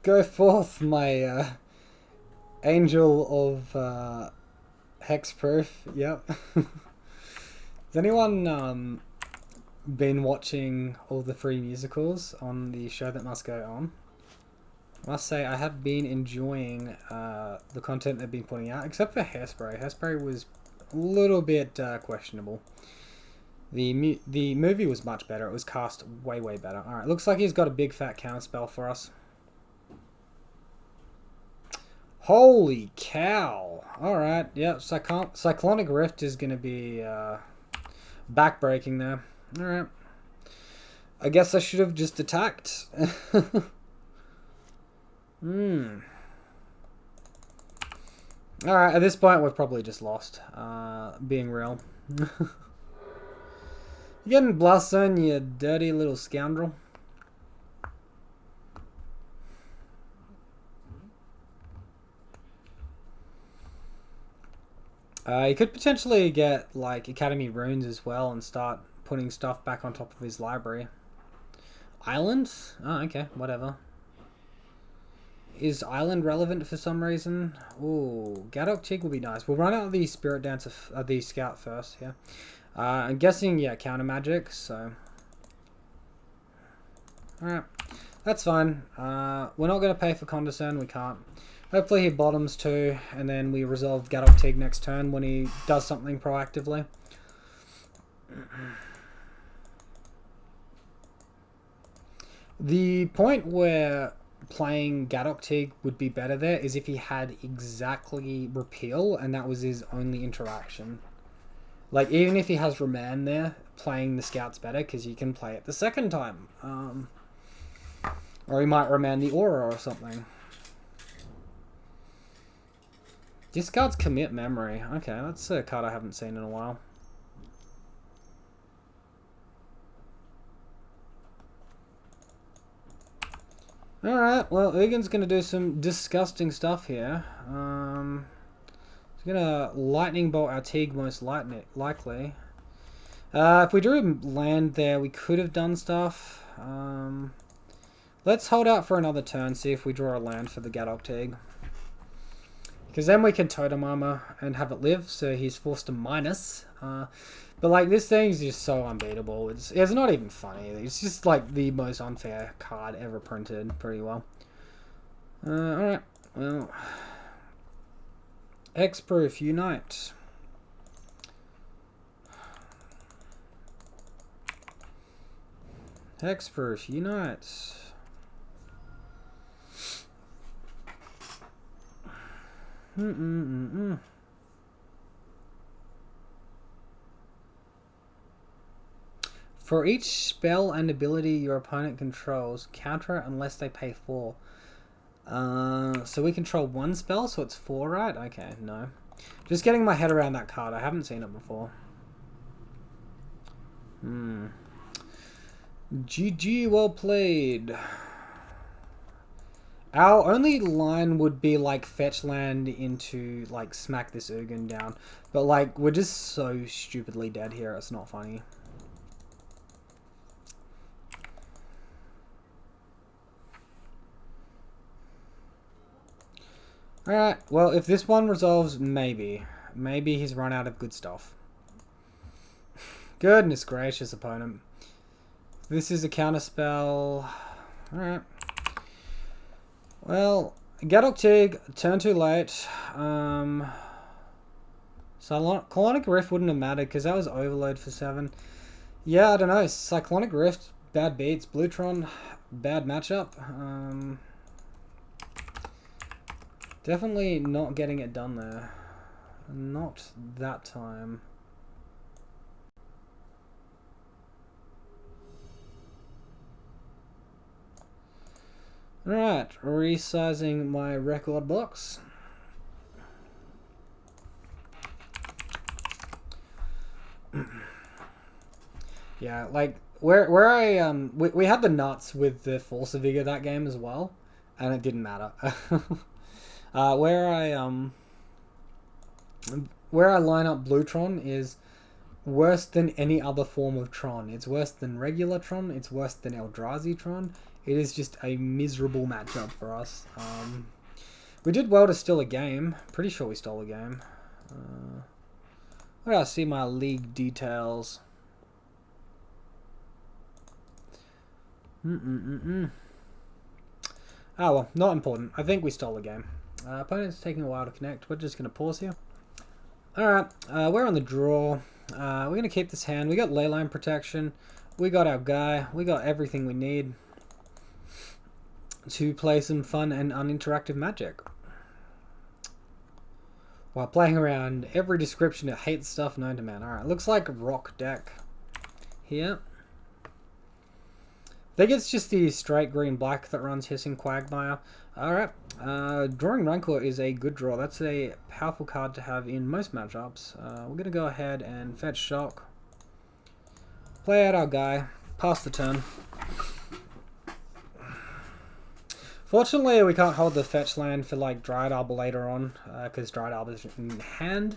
Go forth, my angel of hexproof. Yep. Has anyone been watching all the free musicals on the show that must go on? I must say I have been enjoying the content they've been putting out, except for Hairspray. Hairspray was a little bit questionable. The movie was much better. It was cast way better. Alright, looks like he's got a big fat counterspell for us. Holy cow! Alright, yep, Cyclonic Rift is going to be backbreaking there. Alright. I guess I should have just attacked. Alright, at this point we've probably just lost. Being real. You're getting bluffed on, you dirty little scoundrel. You could potentially get like Academy Runes as well and start putting stuff back on top of his library. Island? Oh, okay, whatever. Is Island relevant for some reason? Ooh, Gadok Tig will be nice. We'll run out of the Spirit Dancer, the Scout first, yeah. I'm guessing, yeah, counter magic, so. Alright, that's fine. We're not going to pay for Condescend, we can't. Hopefully he bottoms too, and then we resolve Gadok Tig next turn when he does something proactively. The point where playing Gadok Tig would be better there is if he had exactly Repeal and that was his only interaction. Like, even if he has Remand there, playing the Scout's better because you can play it the second time. Or he might Remand the Aura or something. Discards Commit Memory. Okay, that's a card I haven't seen in a while. Alright, well, Ugin's going to do some disgusting stuff here. He's going to Lightning Bolt our Tig most likely. If we drew land there, we could have done stuff. Let's hold out for another turn, see if we draw a land for the Gadok Tig. Because then we can Totem Armor and have it live, so he's forced to minus. But like, this thing's just so unbeatable. It's not even funny. It's just like the most unfair card ever printed, pretty well. Alright, well. Hexproof Unite. Hexproof Unite. For each spell and ability your opponent controls, counter it unless they pay 4. So we control one spell, so it's 4, right? Okay, no. Just getting my head around that card. I haven't seen it before. GG, well played. Our only line would be like fetch land into like smack this Ugin down. But like, we're just so stupidly dead here, it's not funny. Alright, well, if this one resolves, maybe. Maybe he's run out of good stuff. Goodness gracious, opponent. This is a counterspell. Alright. Well, Gadok Tig, turn too late. Cyclonic Rift wouldn't have mattered because that was Overload for 7. Yeah, I don't know. Cyclonic Rift, bad beats. Blue Tron, bad matchup. Definitely not getting it done there. Not that time. Alright, resizing my record box. Yeah, like where I we had the nuts with the Force of Vigor that game as well, and it didn't matter. Where I line up Blue Tron is worse than any other form of Tron. It's worse than regular Tron. It's worse than Eldrazi Tron. It is just a miserable matchup for us. We did well to steal a game. Pretty sure we stole a game. Where do I see my league details? Oh well, not important. I think we stole a game. Opponent's taking a while to connect. We're just going to pause here. Alright, we're on the draw. We're going to keep this hand. We got leyline protection. We got our guy. We got everything we need to play some fun and uninteractive Magic. While playing around every description of hate stuff known to man. Alright, looks like a rock deck here. I think it's just the straight green-black that runs Hissing Quagmire. Alright, drawing Rancor is a good draw. That's a powerful card to have in most matchups. We're going to go ahead and fetch Shock. Play out our guy. Pass the turn. Fortunately, we can't hold the fetch land for like Dryad Arbor later on, because Dryad Arbor is in hand.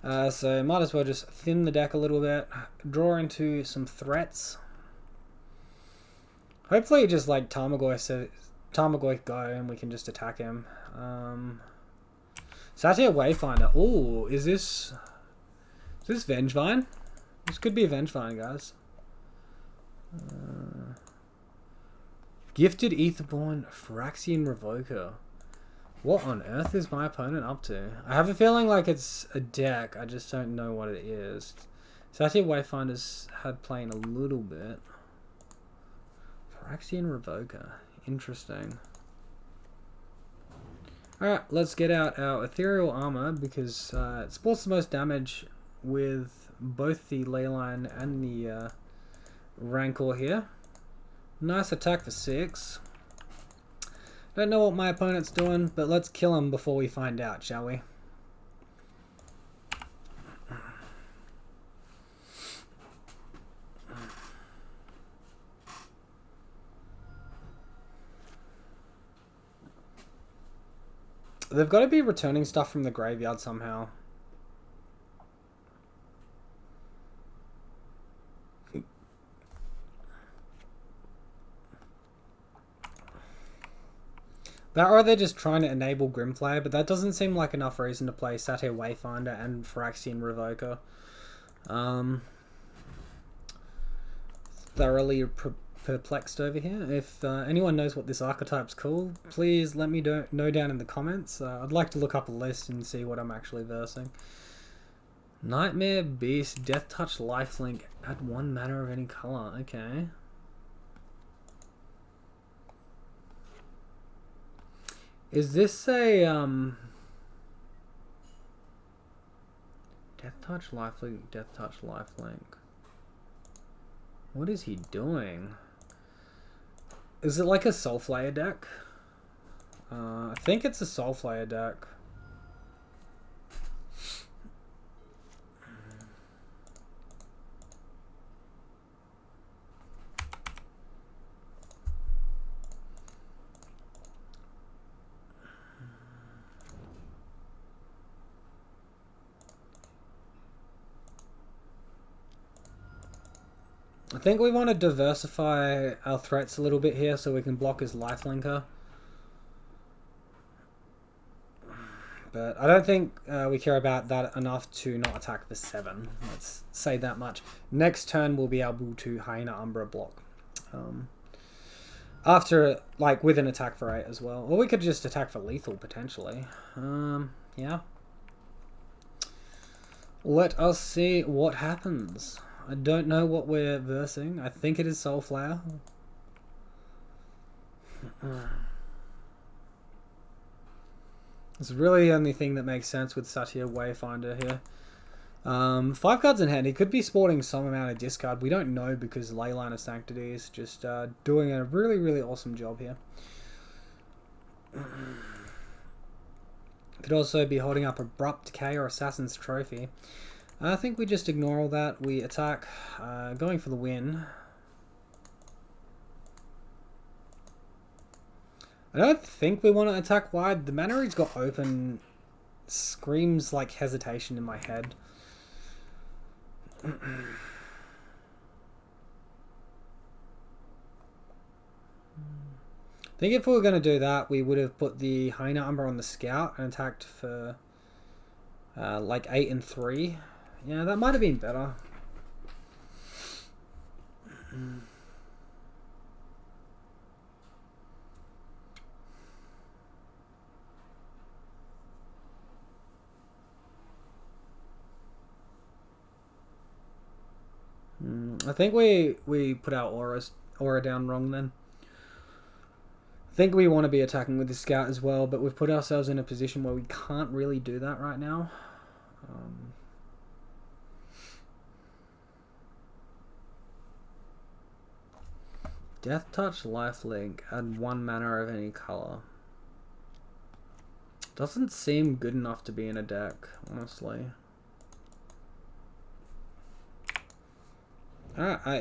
So might as well just thin the deck a little bit. Draw into some threats. Hopefully just like Tarmogoyf go and we can just attack him. Satyr Wayfinder. Ooh, is this Vengevine? This could be a Vengevine, guys. Gifted Aetherborn Phyrexian Revoker. What on earth is my opponent up to? I have a feeling like it's a deck, I just don't know what it is. Satyr Wayfinder's had playing a little bit. Phyrexian Revoker. Interesting. Alright, let's get out our Ethereal Armor because it sports the most damage with both the Leyline and the Rancor here. Nice attack for 6. Don't know what my opponent's doing, but let's kill him before we find out, shall we? They've got to be returning stuff from the graveyard somehow. That or they're just trying to enable Grimflare, but that doesn't seem like enough reason to play Satyr Wayfinder and Phyrexian Revoker. Thoroughly perplexed over here. If anyone knows what this archetype's called, please let me know down in the comments. I'd like to look up a list and see what I'm actually versing. Nightmare Beast, Death Touch, Lifelink, add 1 mana of any color. Okay. Is this a Death Touch, Lifelink, Death Touch, Lifelink? What is he doing? Is it like a Soulflayer deck? I think it's a Soulflayer deck. I think we want to diversify our threats a little bit here so we can block his lifelinker. But I don't think we care about that enough to not attack for 7. Let's say that much. Next turn we'll be able to Hyena Umbra block. After, like, with an attack for 8 as well. Or we could just attack for lethal, potentially. Yeah. Let us see what happens. I don't know what we're versing. I think it is Soulflayer. It's really the only thing that makes sense with Satyr Wayfinder here. 5 cards in hand. He could be sporting some amount of discard. We don't know because Leyline of Sanctity is just doing a really, really awesome job here. Could also be holding up Abrupt Decay or Assassin's Trophy. I think we just ignore all that. We attack, going for the win. I don't think we want to attack wide. The mana he's got open screams like hesitation in my head. think if we were going to do that, we would have put the Hyena Umber on the Scout and attacked for like 8 and 3. Yeah, that might have been better. I think we put our aura down wrong then. I think we want to be attacking with the Scout as well, but we've put ourselves in a position where we can't really do that right now. Death Touch, Lifelink, add 1 mana of any color. Doesn't seem good enough to be in a deck, honestly.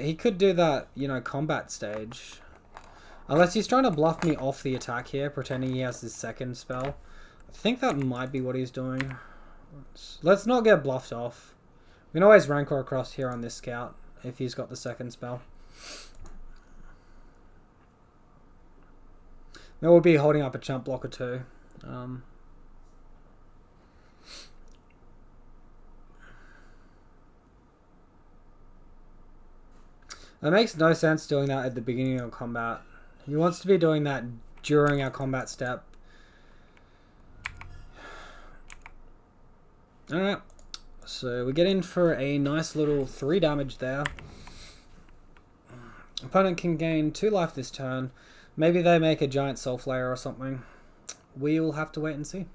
He could do that, you know, combat stage. Unless he's trying to bluff me off the attack here, pretending he has his second spell. I think that might be what he's doing. Let's not get bluffed off. We can always Rancor across here on this Scout if he's got the second spell. Then we'll be holding up a chump block or two. It makes no sense doing that at the beginning of combat. He wants to be doing that during our combat step. Alright, so we get in for a nice little 3 damage there. Opponent can gain 2 life this turn. Maybe they make a giant Soul Flayer or something. We will have to wait and see.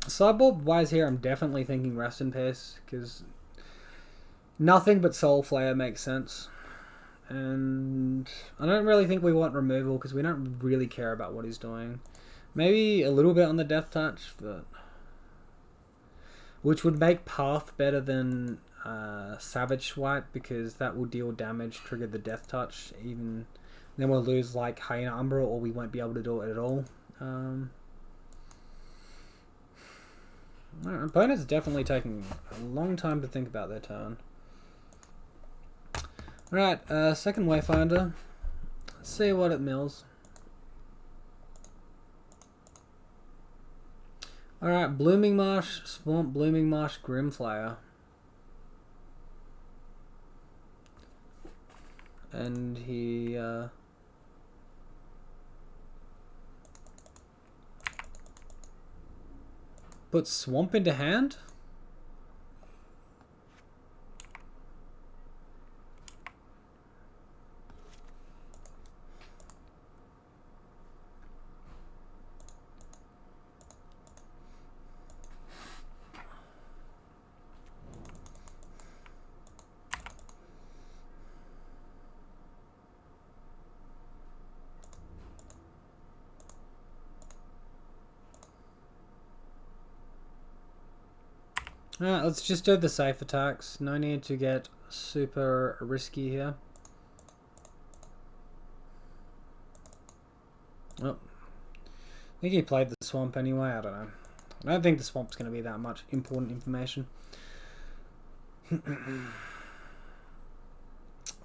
Sideboard wise here, I'm definitely thinking Rest in Peace, because nothing but Soul Flayer makes sense. And I don't really think we want removal, because we don't really care about what he's doing. Maybe a little bit on the Death Touch, but which would make Path better than Savage Swipe, because that will deal damage, trigger the Death Touch. Even then we'll lose like Hyena Umbra, or we won't be able to do it at all. Our opponent's definitely taking a long time to think about their turn. Alright, second Wayfinder. Let's see what it mills. Alright, Blooming Marsh, Swamp, Blooming Marsh, Grimflayer. And he put Swamp into hand? Alright, let's just do the safe attacks. No need to get super risky here. Oh. I think he played the Swamp anyway, I don't know. I don't think the Swamp's going to be that much important information.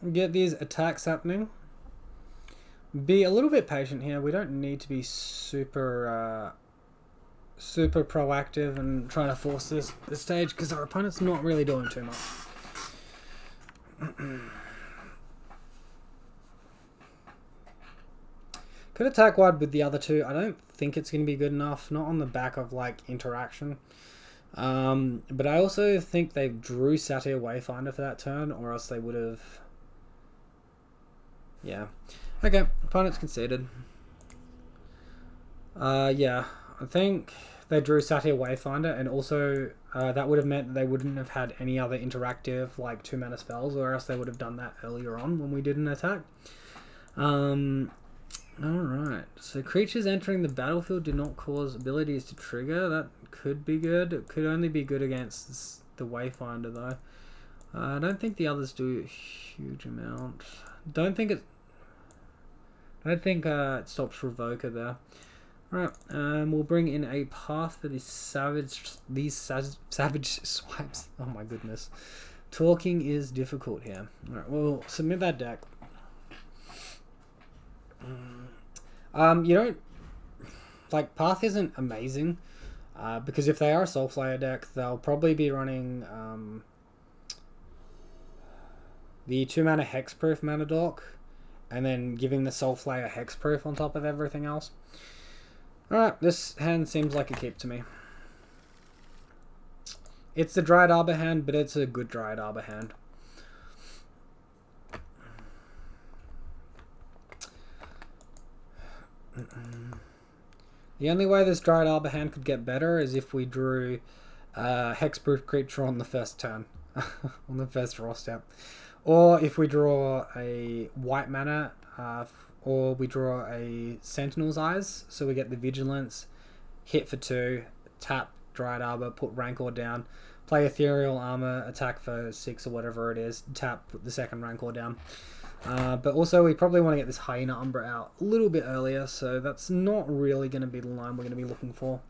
Get these attacks happening. Be a little bit patient here. We don't need to be super proactive and trying to force this stage, because our opponent's not really doing too much. Could attack wide with the other two. I don't think it's going to be good enough, not on the back of like interaction. But I also think they drew Satyr Wayfinder for that turn, or else they would have... Yeah. Okay, opponent's conceded. Yeah, I think they drew Satyr Wayfinder, and also that would have meant that they wouldn't have had any other interactive like 2-mana spells, or else they would have done that earlier on when we did an attack. Alright, so creatures entering the battlefield do not cause abilities to trigger. That could be good. It could only be good against the Wayfinder though. I don't think the others do a huge amount. Don't think it stops Revoker there. Alright, we'll bring in a path that is savage. These savage swipes. Oh my goodness. Talking is difficult here. Alright, we'll submit that deck. You don't like path isn't amazing because if they are a Soulflayer deck, they'll probably be running the 2-mana hexproof mana dock, and then giving the Soulflayer hexproof on top of everything else. Alright, this hand seems like a keep to me. It's the Dryad Arbor hand, but it's a good Dryad Arbor hand. The only way this Dryad Arbor hand could get better is if we drew a hexproof creature on the first turn, on the first draw step. Or if we draw a white mana, or we draw a Sentinel's Eyes, so we get the Vigilance, hit for 2, tap Dryad Arbor, put Rancor down, play Ethereal Armor, attack for 6 or whatever it is, tap, put the second Rancor down. But also we probably want to get this Hyena Umbra out a little bit earlier, so that's not really going to be the line we're going to be looking for.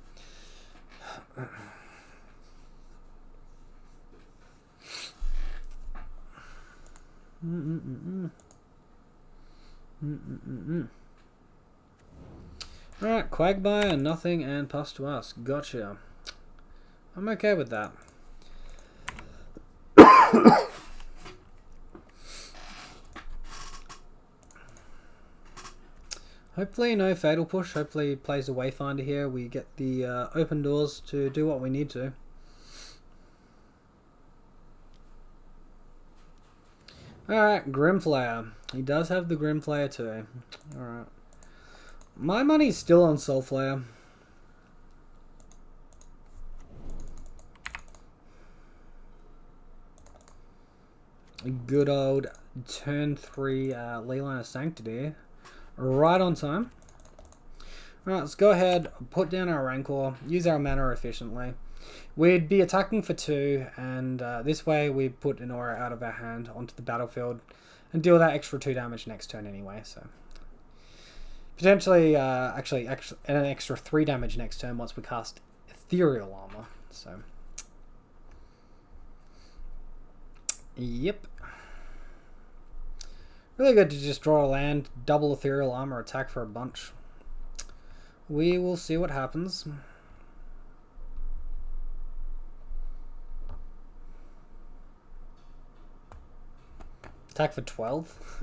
Alright, Quagmire, nothing, and pass to us. Gotcha. I'm okay with that. Hopefully no Fatal Push. Hopefully he plays a Wayfinder here. We get the open doors to do what we need to. Alright, Grimflayer. He does have the Grimflayer too. Alright. My money's still on Soulflayer. Good old turn 3 Leyline of Sanctity. Right on time. Alright, let's go ahead, put down our Rancor, use our mana efficiently. We'd be attacking for 2, and this way we put an aura out of our hand onto the battlefield and deal that extra 2 damage next turn anyway, so. Potentially, actually an extra 3 damage next turn once we cast Ethereal Armor, so. Yep. Really good to just draw a land, double Ethereal Armor, attack for a bunch. We will see what happens. Attack for 12.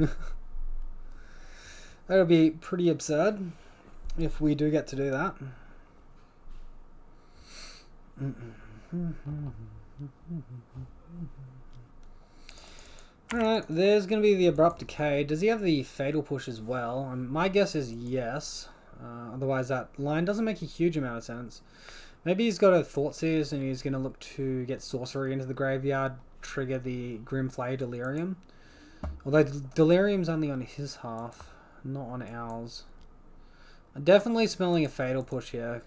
That'll be pretty absurd if we do get to do that. Alright, there's going to be the Abrupt Decay. Does he have the Fatal Push as well? My guess is yes. Otherwise that line doesn't make a huge amount of sense. Maybe he's got a Thoughtseize and he's going to look to get Sorcery into the graveyard, trigger the Grimflayer Delerium. Although Delirium's only on his half, not on ours. I'm definitely smelling a Fatal Push here.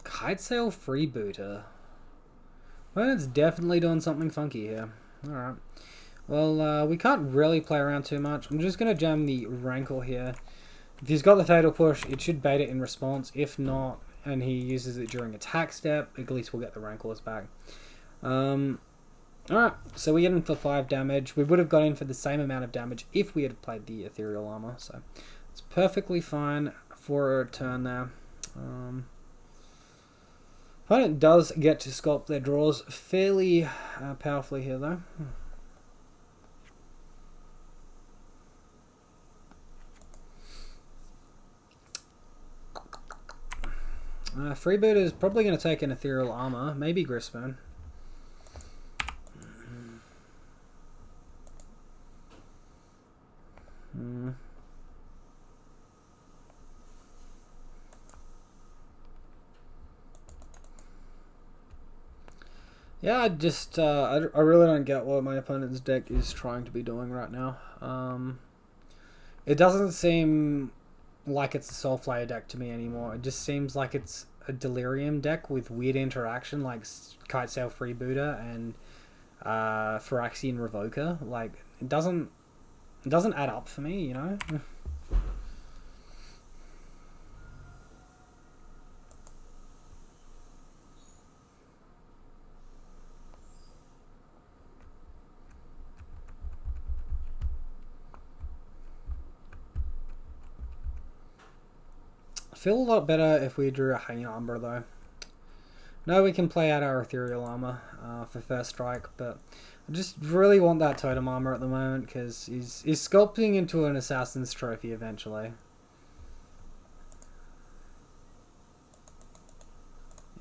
Kitesail Freebooter. Well, it's definitely doing something funky here. Alright. Well, we can't really play around too much. I'm just going to jam the Rancor here. If he's got the Fatal Push, it should bait it in response. If not, and he uses it during attack step, at least we'll get the Rancors back. Alright, so we get in for 5 damage. We would have got in for the same amount of damage if we had played the Ethereal Armor. So it's perfectly fine for a turn there. Opponent does get to sculpt their draws fairly powerfully here though. Freebooter is probably going to take an Ethereal Armor, maybe Grispen. Yeah, I really don't get what my opponent's deck is trying to be doing right now. It doesn't seem like it's a Soulflare deck to me anymore. It just seems like it's a Delirium deck with weird interaction, like Kitesail Freebooter and Phyrexian Revoker. Like it doesn't add up for me, you know. Feel a lot better if we drew a Hyena Umbra though. No, we can play out our Ethereal Armor for first strike, but I just really want that Totem Armor at the moment because he's sculpting into an Assassin's Trophy eventually.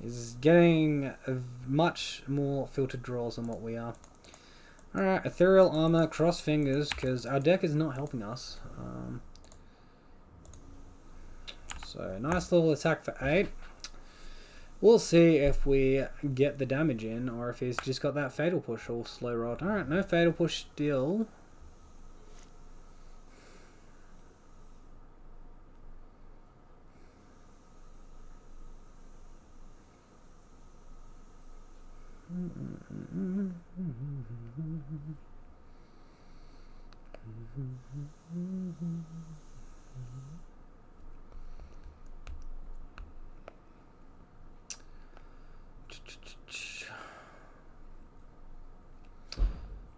He's getting much more filtered draws than what we are. Alright, Ethereal Armor, cross fingers, because our deck is not helping us. So, nice little attack for 8. We'll see if we get the damage in, or if he's just got that Fatal Push or Slow Rod. Alright, no Fatal Push still.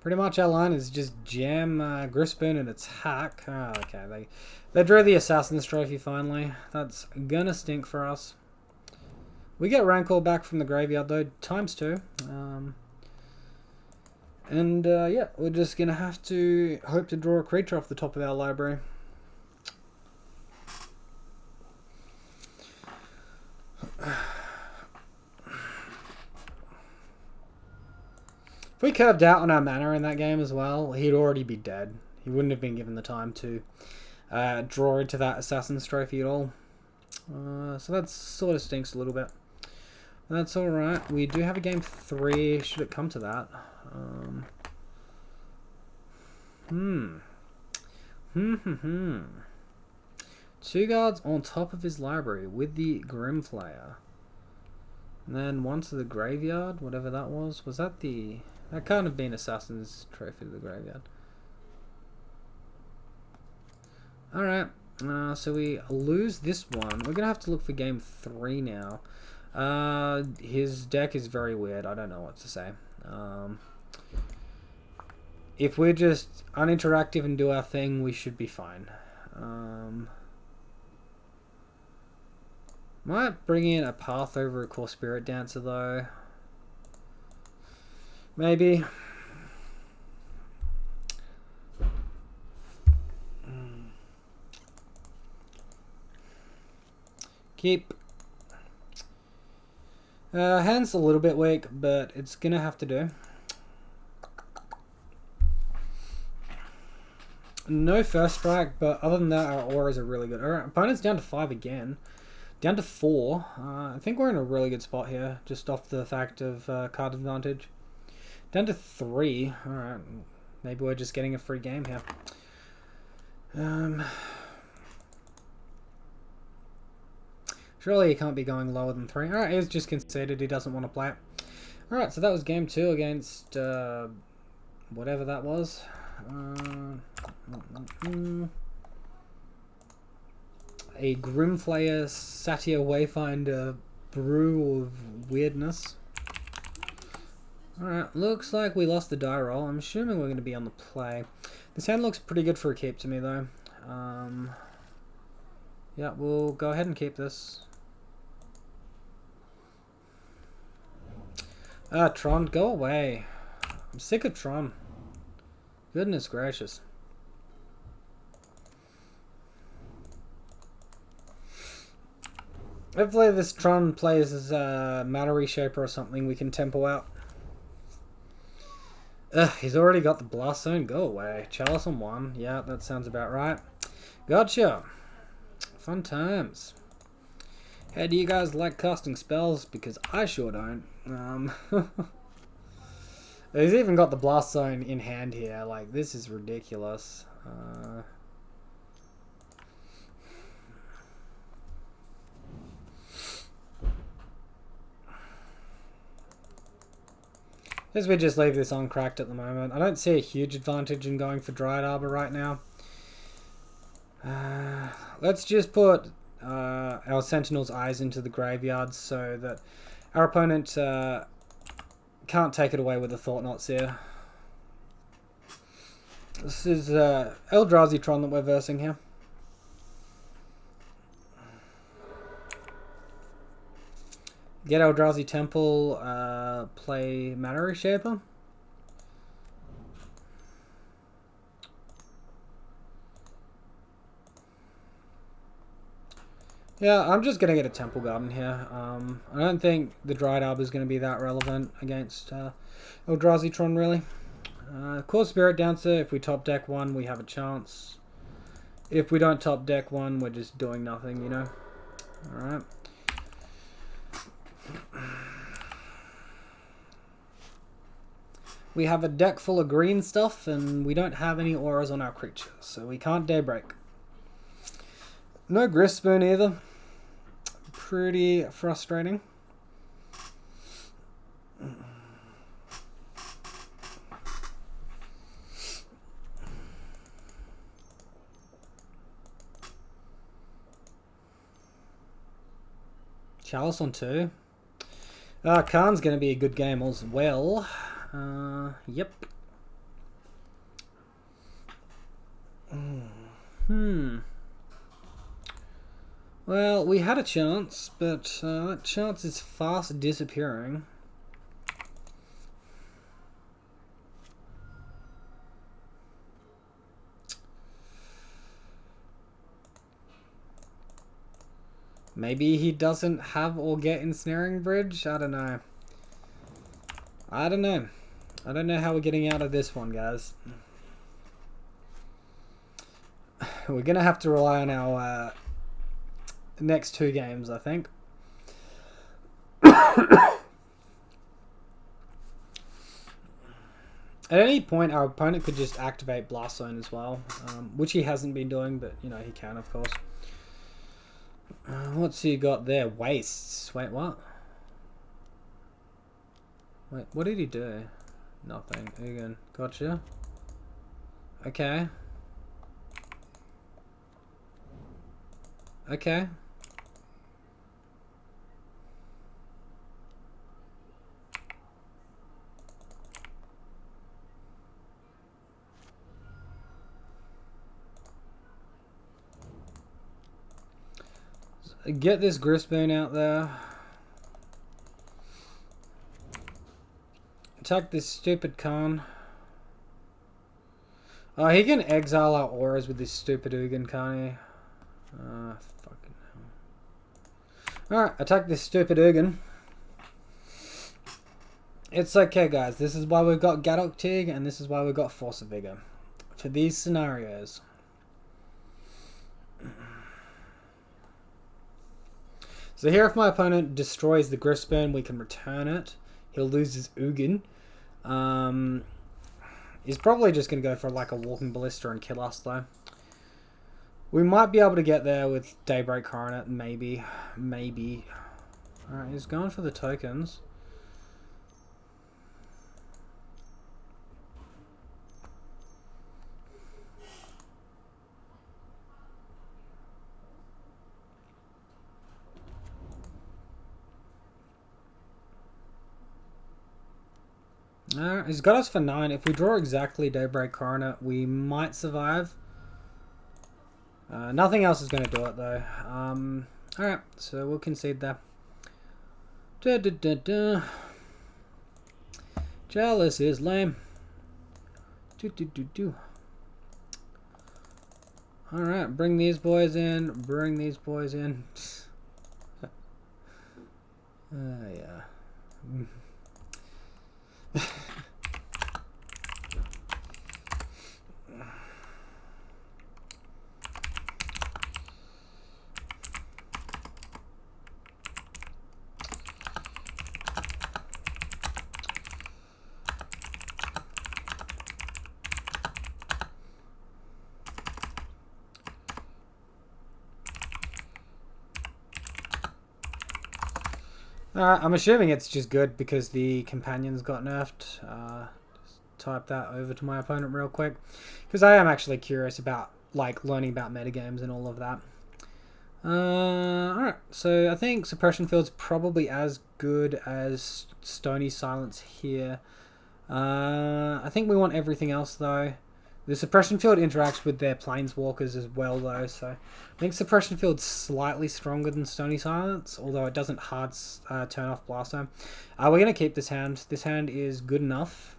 Pretty much our line is just jam Grispen and attack. Oh, okay, they drew the Assassin's Trophy finally. That's gonna stink for us. We get Rancor back from the graveyard though, ×2. Yeah, we're just gonna have to hope to draw a creature off the top of our library. If we curved out on our mana in that game as well, he'd already be dead. He wouldn't have been given the time to draw into that Assassin's Trophy at all. So that sort of stinks a little bit. That's alright. We do have a game 3, should it come to that. 2 guards on top of his library with the Grimflayer. And then 1 to the graveyard, whatever that was. Was that the... That can't have been Assassin's Trophy to the graveyard. Alright, so we lose this one. We're going to have to look for game 3 now. His deck is very weird. I don't know what to say. If we're just uninteractive and do our thing, we should be fine. Might bring in a Path over a Core Spirit Dancer though. Maybe. Keep. Hand's a little bit weak, but it's gonna have to do. No first strike, but other than that, our auras are really good. Alright, opponent's down to 5 again. Down to 4. I think we're in a really good spot here, just off the fact of card advantage. Down to 3. Alright, maybe we're just getting a free game here. Surely he can't be going lower than 3. Alright, he's just conceded he doesn't want to play it. Alright, so that was game 2 against whatever that was. A Grimflayer Satya Wayfinder brew of weirdness. Alright, looks like we lost the die roll. I'm assuming we're going to be on the play. This hand looks pretty good for a keep to me though. Yeah, we'll go ahead and keep this. Tron, go away. I'm sick of Tron. Goodness gracious. Hopefully this Tron plays as a Matter Reshaper or something we can tempo out. Ugh, he's already got the Blast Zone. Go away. Chalice on 1. Yeah, that sounds about right. Gotcha. Fun times. Hey, do you guys like casting spells? Because I sure don't. He's even got the Blast Zone in hand here. Like, this is ridiculous. Guess we just leave this uncracked at the moment. I don't see a huge advantage in going for Dryad Arbor right now. Let's just put our Sentinel's Eyes into the graveyard so that our opponent can't take it away with the Thought Knots here. This is Eldrazi Tron that we're versing here. Get Eldrazi Temple, play Matter Reshaper. Yeah, I'm just going to get a Temple Garden here. I don't think the Dryad Arbor is going to be that relevant against Eldrazi Tron, really. Core Spirit Dancer, if we top deck one, we have a chance. If we don't top deck one, we're just doing nothing, you know. Alright. We have a deck full of green stuff, and we don't have any auras on our creatures, so we can't Daybreak. No Grist Spoon either. Pretty frustrating. Chalice on 2. Khan's going to be a good game as well. Yep. Well, we had a chance, but that chance is fast disappearing. Maybe he doesn't have or get Ensnaring Bridge? I don't know. I don't know. I don't know how we're getting out of this one, guys. We're going to have to rely on our next 2 games, I think. At any point, our opponent could just activate Blast Zone as well, which he hasn't been doing, but, you know, he can, of course. What's he got there? Wastes. Wait, what? Wait, what did he do? Nothing. Again. Gotcha. Okay. Okay. Get this Gristboon out there. Attack this stupid Khan. Oh, he can exile our auras with this stupid Ugin, can't he? Fucking hell. Alright, attack this stupid Ugin. It's okay, guys. This is why we've got Gadok Tig, and this is why we've got Force of Vigor. For these scenarios. So here, if my opponent destroys the Gristboon, we can return it. He'll lose his Ugin. He's probably just going to go for like a Walking Ballista and kill us, though. We might be able to get there with Daybreak Coronet, maybe. Maybe. Alright, he's going for the tokens. He's got us for 9. If we draw exactly Daybreak Coronet, we might survive. Nothing else is going to do it, though. Alright, so we'll concede there. Jealous is lame. Alright, bring these boys in. Bring these boys in. Yeah. I'm assuming it's just good because the companions got nerfed. Just type that over to my opponent real quick, because I am actually curious about like learning about metagames and all of that. Alright, so I think Suppression Field's probably as good as Stony Silence here. I think we want everything else though. The Suppression Field interacts with their Planeswalkers as well though, so I think Suppression Field's slightly stronger than Stony Silence, although it doesn't hard turn off Blast Zone. We're going to keep this hand. This hand is good enough.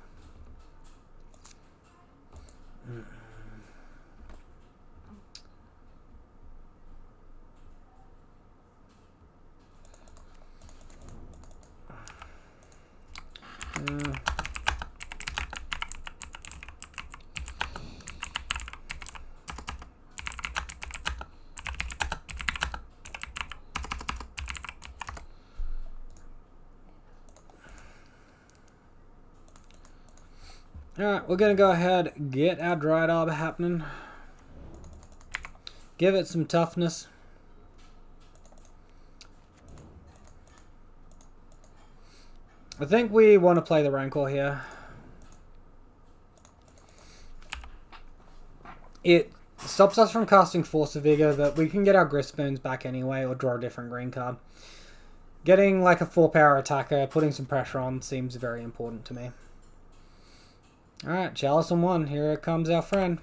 Alright, we're going to go ahead and get our Dryad Arbor happening. Give it some toughness. I think we want to play the Rancor here. It stops us from casting Force of Vigor, but we can get our Grist Spoons back anyway, or draw a different green card. Getting like a 4-power attacker, putting some pressure on, seems very important to me. Alright, Chalice on 1. Here comes our friend.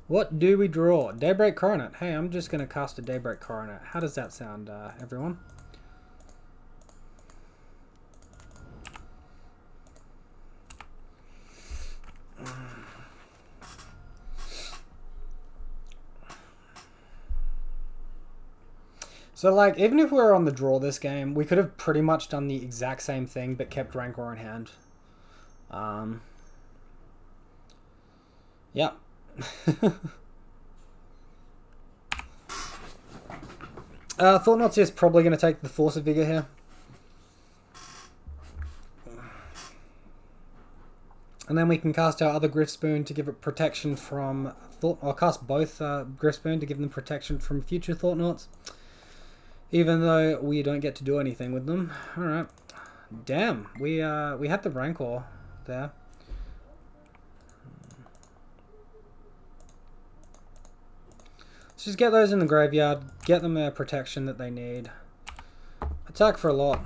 What do we draw? Daybreak Coronet. Hey, I'm just going to cast a Daybreak Coronet. How does that sound, everyone? So, like, even if we were on the draw this game, we could have pretty much done the exact same thing, but kept Rancor in hand. Yeah. Thought-Knot is probably going to take the Force of Vigor here. And then we can cast our other Grift Spoon to give it protection from I'll cast both Grift Spoon to give them protection from future Thought-Knots. Even though we don't get to do anything with them. Alright. Damn, we had the Rancor there. Let's just get those in the graveyard, get them their protection that they need. Attack for a lot.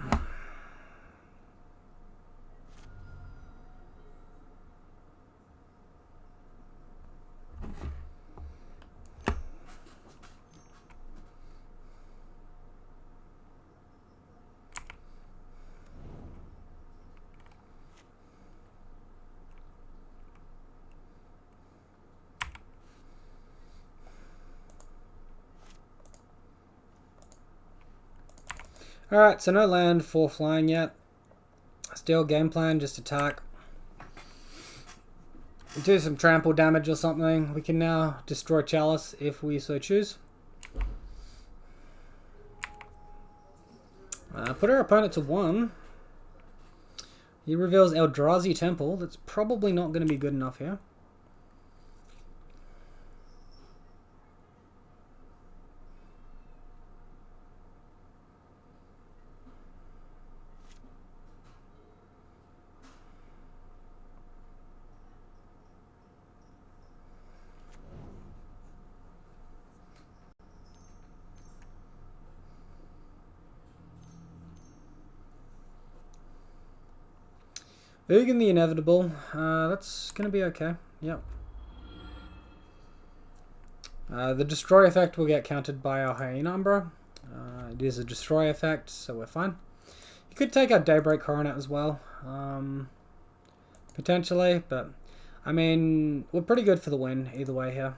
Alright, so no land for flying yet. Still game plan, just attack. Do some trample damage or something. We can now destroy Chalice if we so choose. Put our opponent to 1. He reveals Eldrazi Temple. That's probably not going to be good enough here. Ugin the Inevitable. That's going to be okay. Yep. The Destroy effect will get countered by our Hyena Umbra. It is a Destroy effect, so we're fine. You could take our Daybreak Coronet as well. Potentially, but I mean, we're pretty good for the win either way here.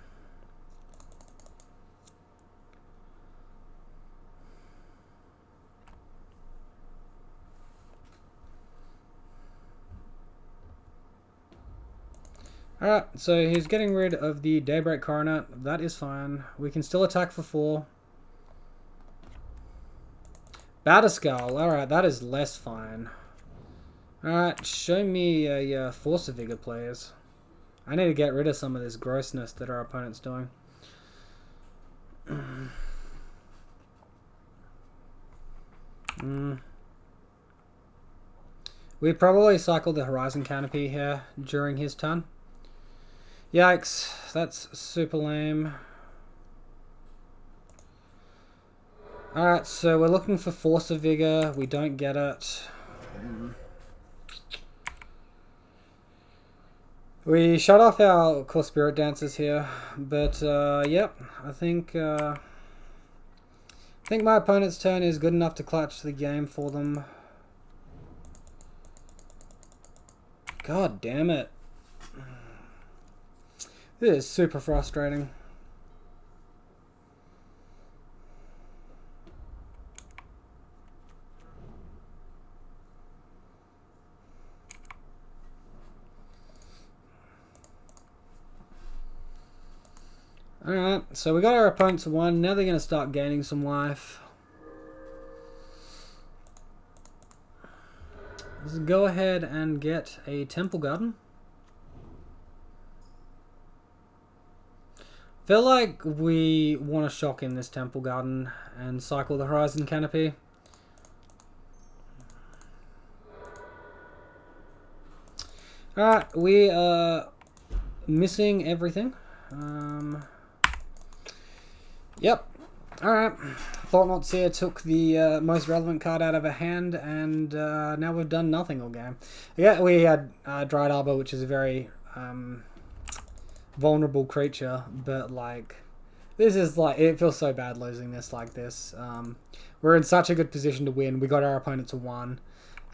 Alright, so he's getting rid of the Daybreak Coronet. That is fine. We can still attack for 4. Batterskull. Alright, that is less fine. Alright, show me a Force of Vigor, please. I need to get rid of some of this grossness that our opponent's doing. We probably cycled the Horizon Canopy here during his turn. Yikes, that's super lame. Alright, so we're looking for Force of Vigor. We don't get it. We shut off our core Spirit Dancers here, but yep, I think my opponent's turn is good enough to clutch the game for them. God damn it. This is super frustrating. Alright, so we got our opponent to 1. Now they're going to start gaining some life. Let's go ahead and get a Temple Garden. Feel like we want to shock in this Temple Garden and cycle the Horizon Canopy. Alright, we are missing everything. Yep. Alright. Thought-Not Seer took the most relevant card out of her hand, and now we've done nothing all game. Yeah, we had Dried Arbor, which is a very vulnerable creature, but like, this is like, it feels so bad losing this like this. We're in such a good position to win. We got our opponent to 1,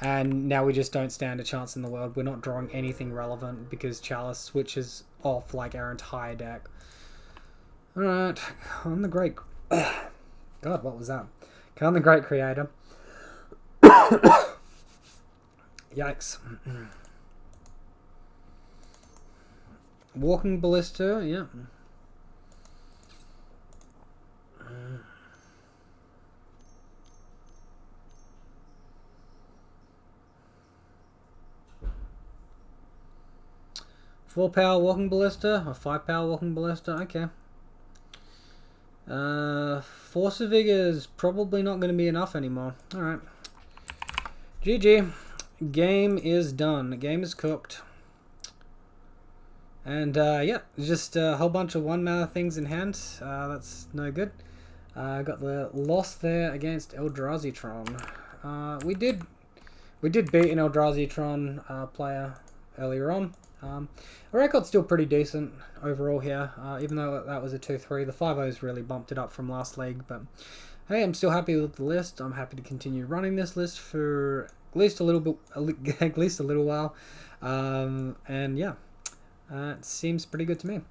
and now we just don't stand a chance in the world. We're not drawing anything relevant because Chalice switches off like our entire deck. Alright, I'm the great... God, what was that? I'm the great creator. Yikes. Walking Ballista, yeah. Four power Walking Ballista, or 5 power Walking Ballista, okay. Force of Vigor is probably not going to be enough anymore. Alright. GG. Game is done. Game is cooked. And, yeah, just a whole bunch of 1-mana things in hand. That's no good. Got the loss there against Eldrazi Tron. We did beat an Eldrazi Tron player earlier on. Our record's still pretty decent overall here, even though that was a 2-3. The 5-0s really bumped it up from last league, but hey, I'm still happy with the list. I'm happy to continue running this list for at least a little bit, at least a little while, and yeah, it seems pretty good to me.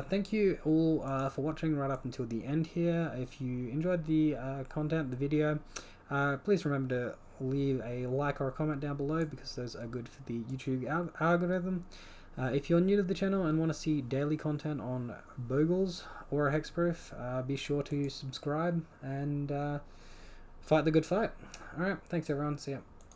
Thank you all for watching right up until the end here. If you enjoyed the content, the video, please remember to leave a like or a comment down below because those are good for the YouTube algorithm. If you're new to the channel and want to see daily content on Bogles or a Hexproof, be sure to subscribe and fight the good fight. Alright, thanks everyone, see ya.